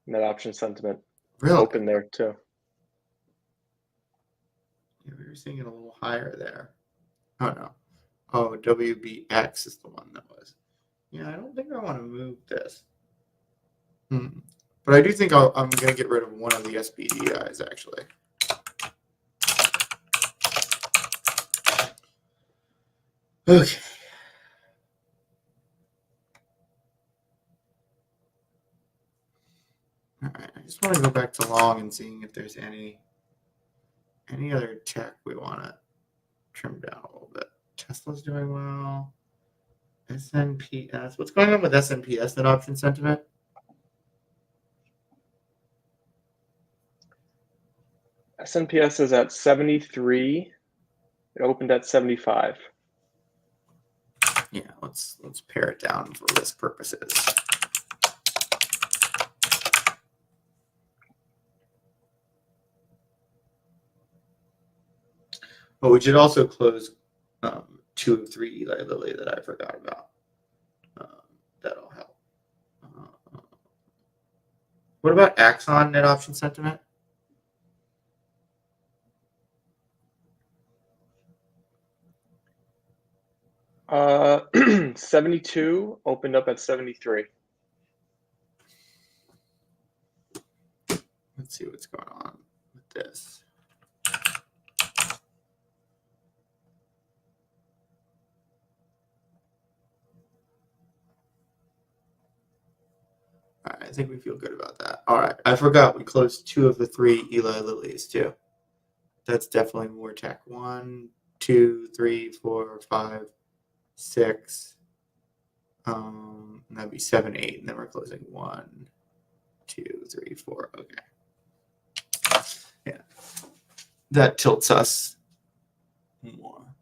Net option sentiment. Really? Open there too. Yeah, we were seeing it a little higher there. Oh, no. Oh, WBX is the one that was. Yeah, I don't think I want to move this. But I do think I'm going to get rid of one of the SBDIs, actually. Okay. All right. I just want to go back to long and seeing if there's any other tech we want to trim down a little bit. Tesla's doing well. SNPS. What's going on with SNPS and option sentiment? SNPS is at 73. It opened at 75. Yeah, let's pare it down for risk purposes. But we should also close 2 of 3 Eli Lilly that I forgot about. That'll help. What about Axon net option sentiment? Uh, 72 opened up at 73. Let's see what's going on with this. All right, I think we feel good about that. All right, I forgot we closed 2 of the 3 Eli Lillies too. That's definitely more tech. 1, 2, 3, 4, 5, 6. And that'd be 7, 8, and then we're closing 1, 2, 3, 4. Okay. Yeah. That tilts us more.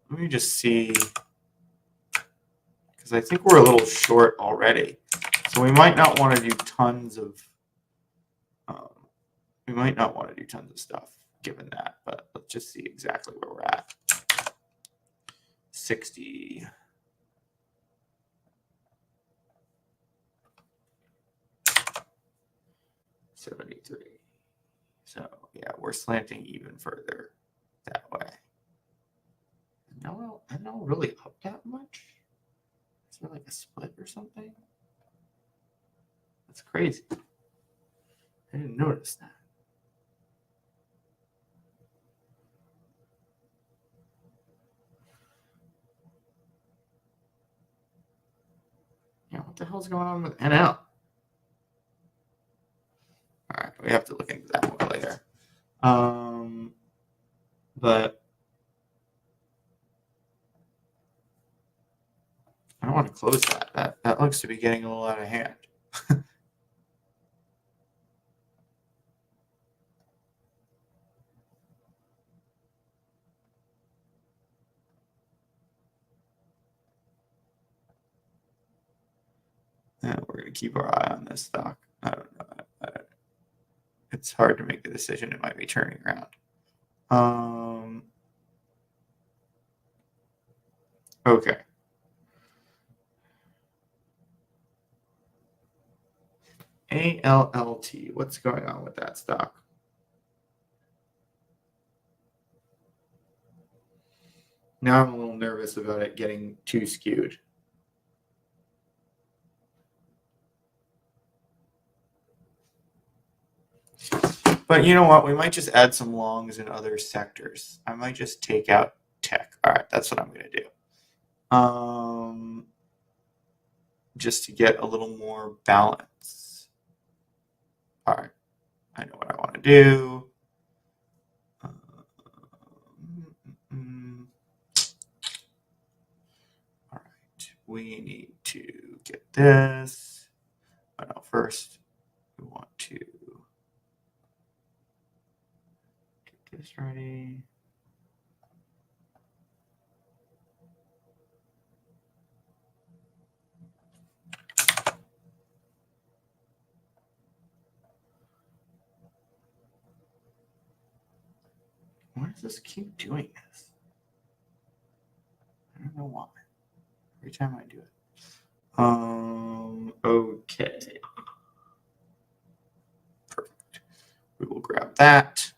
Let me just see, because I think we're a little short already. So we might not want to do tons of stuff given that, but let's just see exactly where we're at. 60. $73. So yeah, we're slanting even further that way. No, I'm not really up that much. Is there like a split or something? That's crazy. I didn't notice that. Yeah, what the hell's going on with NL? All right, we have to look into that more later. But I don't want to close that. That looks to be getting a little out of hand. Yeah, we're going to keep our eye on this stock. I don't know. It's hard to make a decision. It might be turning around. Okay. ALLT. What's going on with that stock? Now I'm a little nervous about it getting too skewed. But you know what? We might just add some longs in other sectors. I might just take out tech. All right, that's what I'm going to do. Just to get a little more balance. All right, I know what I want to do. All right, we need to get this. But no, first we want to get this ready. Why does this keep doing this? I don't know why. Every time I do it. Okay. Perfect. We will grab that.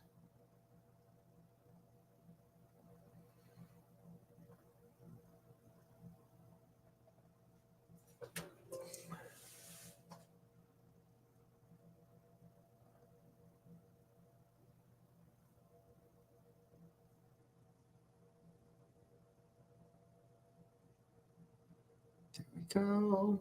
There we go.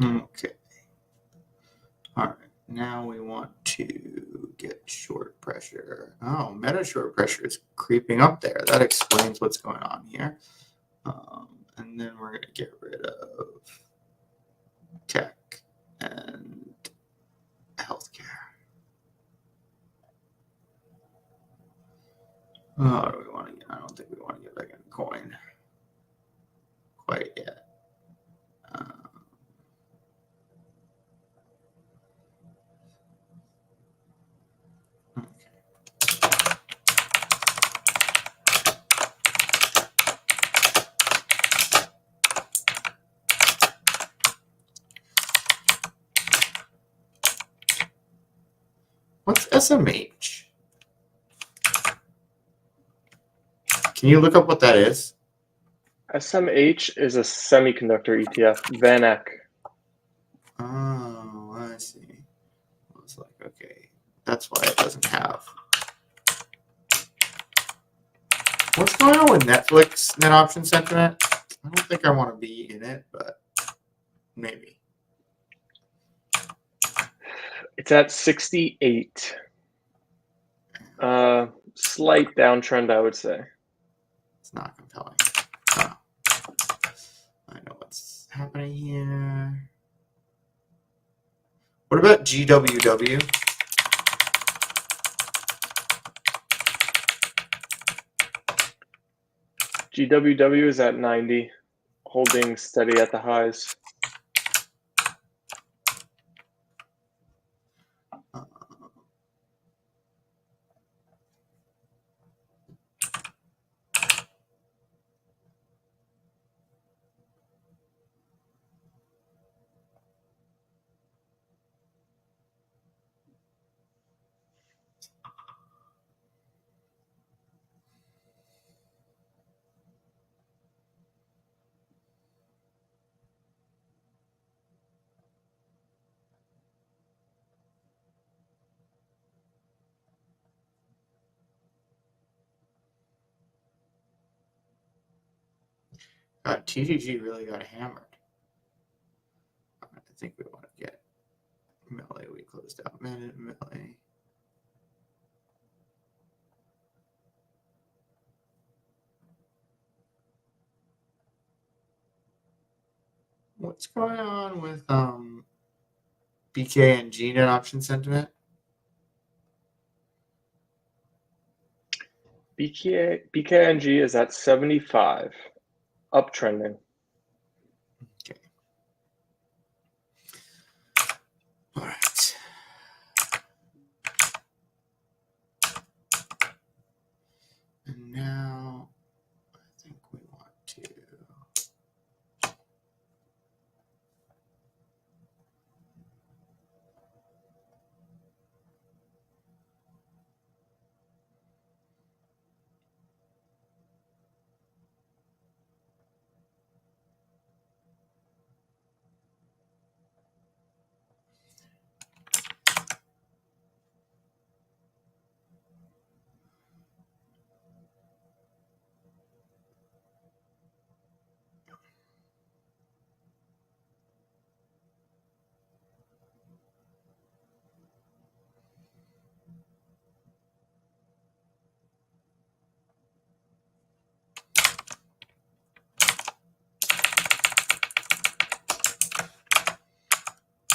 Okay. All right. Now we want to get short pressure. Oh, meta short pressure is creeping up there. That explains what's going on here. And then we're going to get rid of tech and healthcare. Oh, do we want to get? I don't think we want to get back in coin quite yet. What's SMH? Can you look up what that is? SMH is a semiconductor ETF. VanEck. Oh, I see. I was like, okay, that's why it doesn't have. What's going on with Netflix net option sentiment? I don't think I want to be in it, but maybe. It's at 68. Slight downtrend, I would say. It's not compelling. Oh. I know what's happening here. What about GWW? GWW is at 90, holding steady at the highs. God, TGG really got hammered. I think we want to get Millie. We closed out Millie. What's going on with BKNG net option sentiment? BKNG is at 75, uptrending. Okay. All right. And now I think we want to.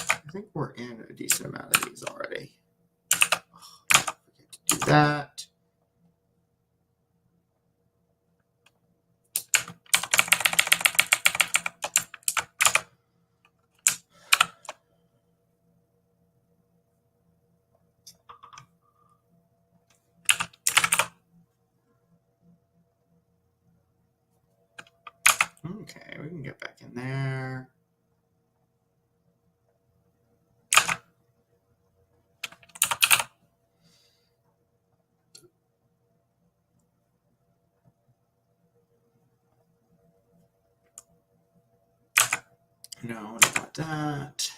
I think we're in a decent amount of these already. Oh, forget to do that. Okay, we can get back in there. No, what about that?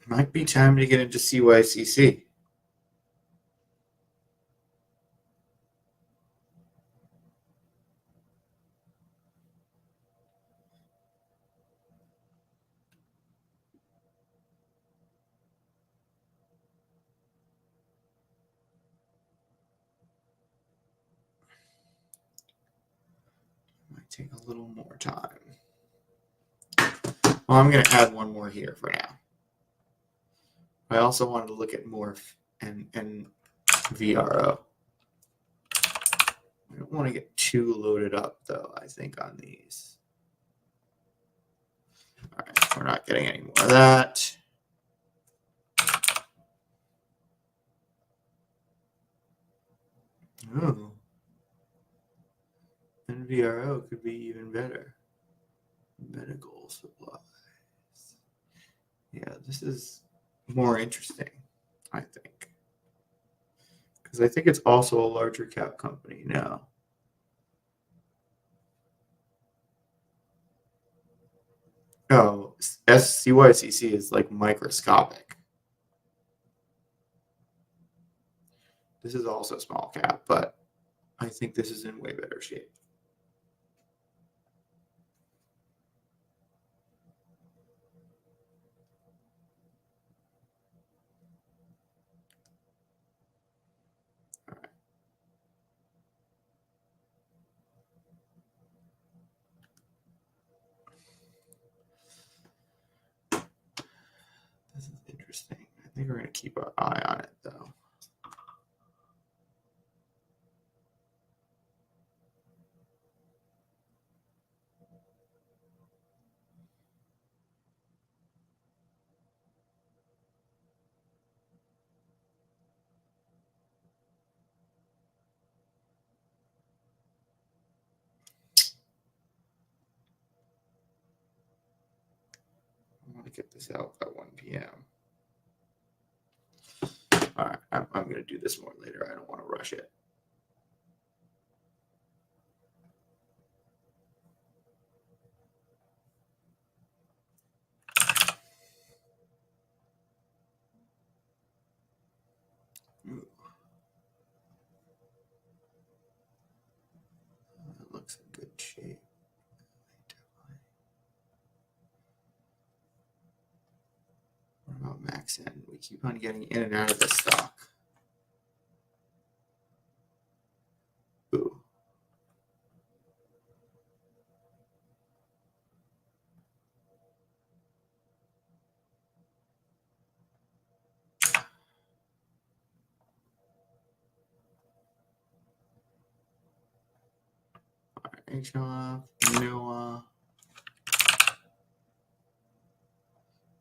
Might be time to get into CYCC. Might take a little more time. Well, I'm going to add one more here for now. I also wanted to look at Morph and VRO. I don't want to get too loaded up, though, I think, on these. All right, we're not getting any more of that. Oh. NVRO could be even better. Medical supplies. Yeah, this is more interesting, I think. Because I think it's also a larger cap company now. Oh, SCYCC is like microscopic. This is also small cap, but I think this is in way better shape. This is interesting. I think we're going to keep our eye on it, though. I want to get this out by 1 p.m. All right, I'm going to do this more later. I don't want to rush it. Ooh. That looks in good shape. What about Maxen? We keep on getting in and out of this stock. Ooh.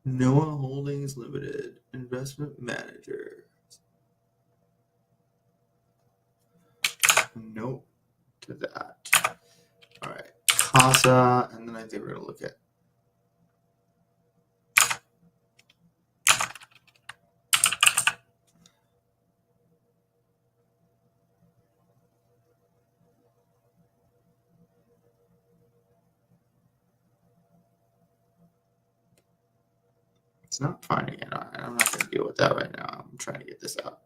Noah Holdings Limited, investment manager. Nope to that. All right, Casa, and then I think we're going to look at it's not finding it. I'm not going to deal with that right now. I'm trying to get this out.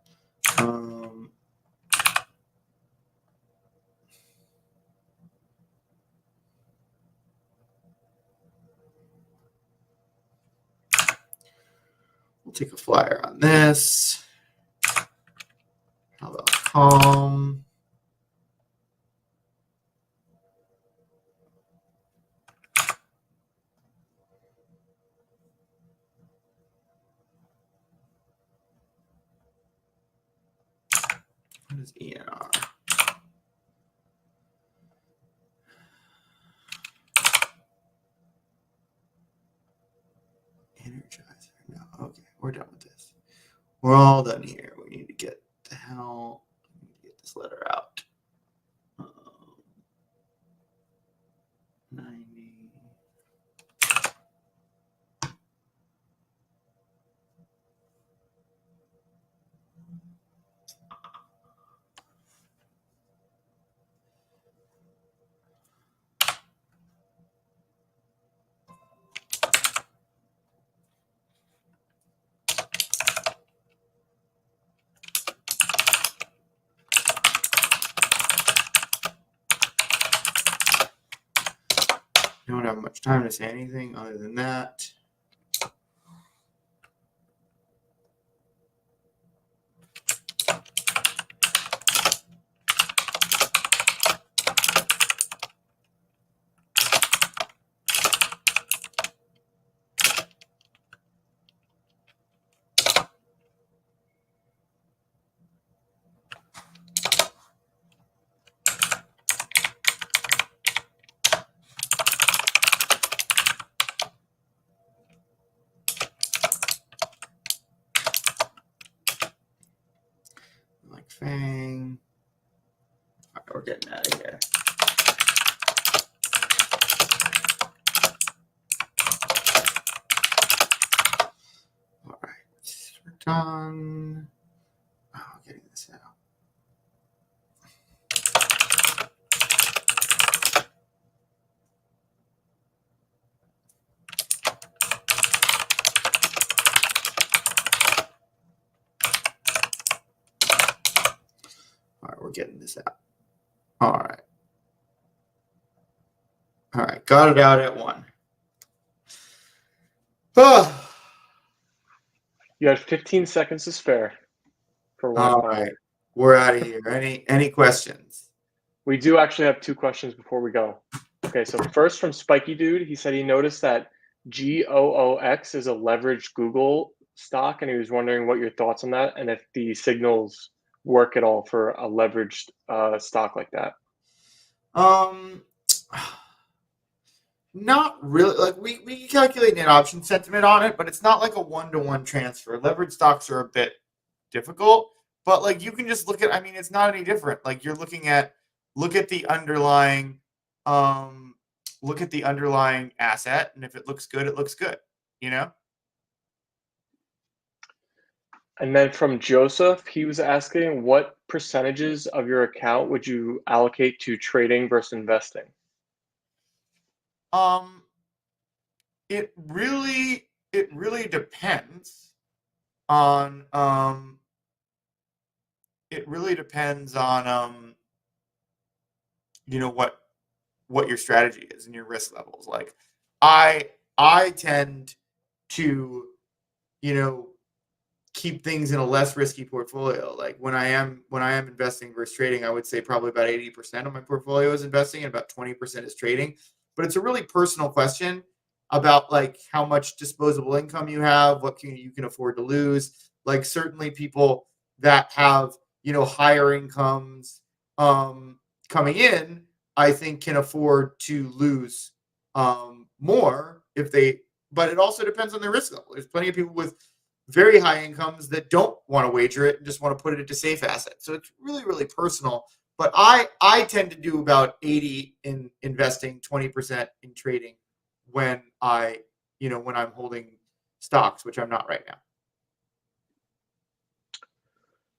We'll take a flyer on this. How about Calm? What is ENR? Energizer. No, okay, we're done with this. We're all done here. We need to get the hell. We need to get this letter out. 90. Don't have much time to say anything other than that. Like Fang. All right, we're getting out of here. All right, we're done. Oh, getting this out. All right, we're getting this out. All right. All right, got it out at 1. Oh. You have 15 seconds to spare for one. All right, we're out of here. Any questions? We do actually have 2 questions before we go. Okay, so first from Spiky Dude, he said he noticed that GOOX is a leveraged Google stock, and he was wondering what your thoughts on that, and if the signals work at all for a leveraged stock like that. Not really. Like we calculate net option sentiment on it, but it's not like a 1-to-1 transfer. Leveraged stocks are a bit difficult, but like you can just look at. I mean, it's not any different. Like you're looking at look at the underlying asset, and if it looks good, it looks good. You know. And then from Joseph, he was asking what percentages of your account would you allocate to trading versus investing? It really depends on you know what your strategy is and your risk levels. Like I tend to, you know, keep things in a less risky portfolio. Like when I am investing versus trading, I would say probably about 80% of my portfolio is investing and about 20% is trading. But it's a really personal question about like how much disposable income you have, what you can afford to lose. Like certainly people that have, you know, higher incomes coming in, I think can afford to lose more if they, but it also depends on their risk level. There's plenty of people with very high incomes that don't want to wager it and just want to put it into safe assets. So it's really, really personal. But I tend to do about 80 in investing, 20% in trading when when I'm holding stocks, which I'm not right now.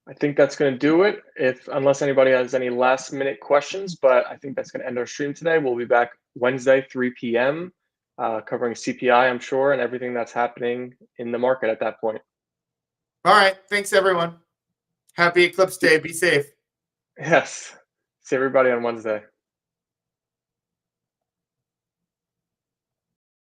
I think that's going to do it. Unless anybody has any last minute questions, but I think that's going to end our stream today. We'll be back Wednesday, 3 p.m. Covering CPI, I'm sure, and everything that's happening in the market at that point. All right. Thanks, everyone. Happy Eclipse Day. Be safe. Yes. See everybody on Wednesday.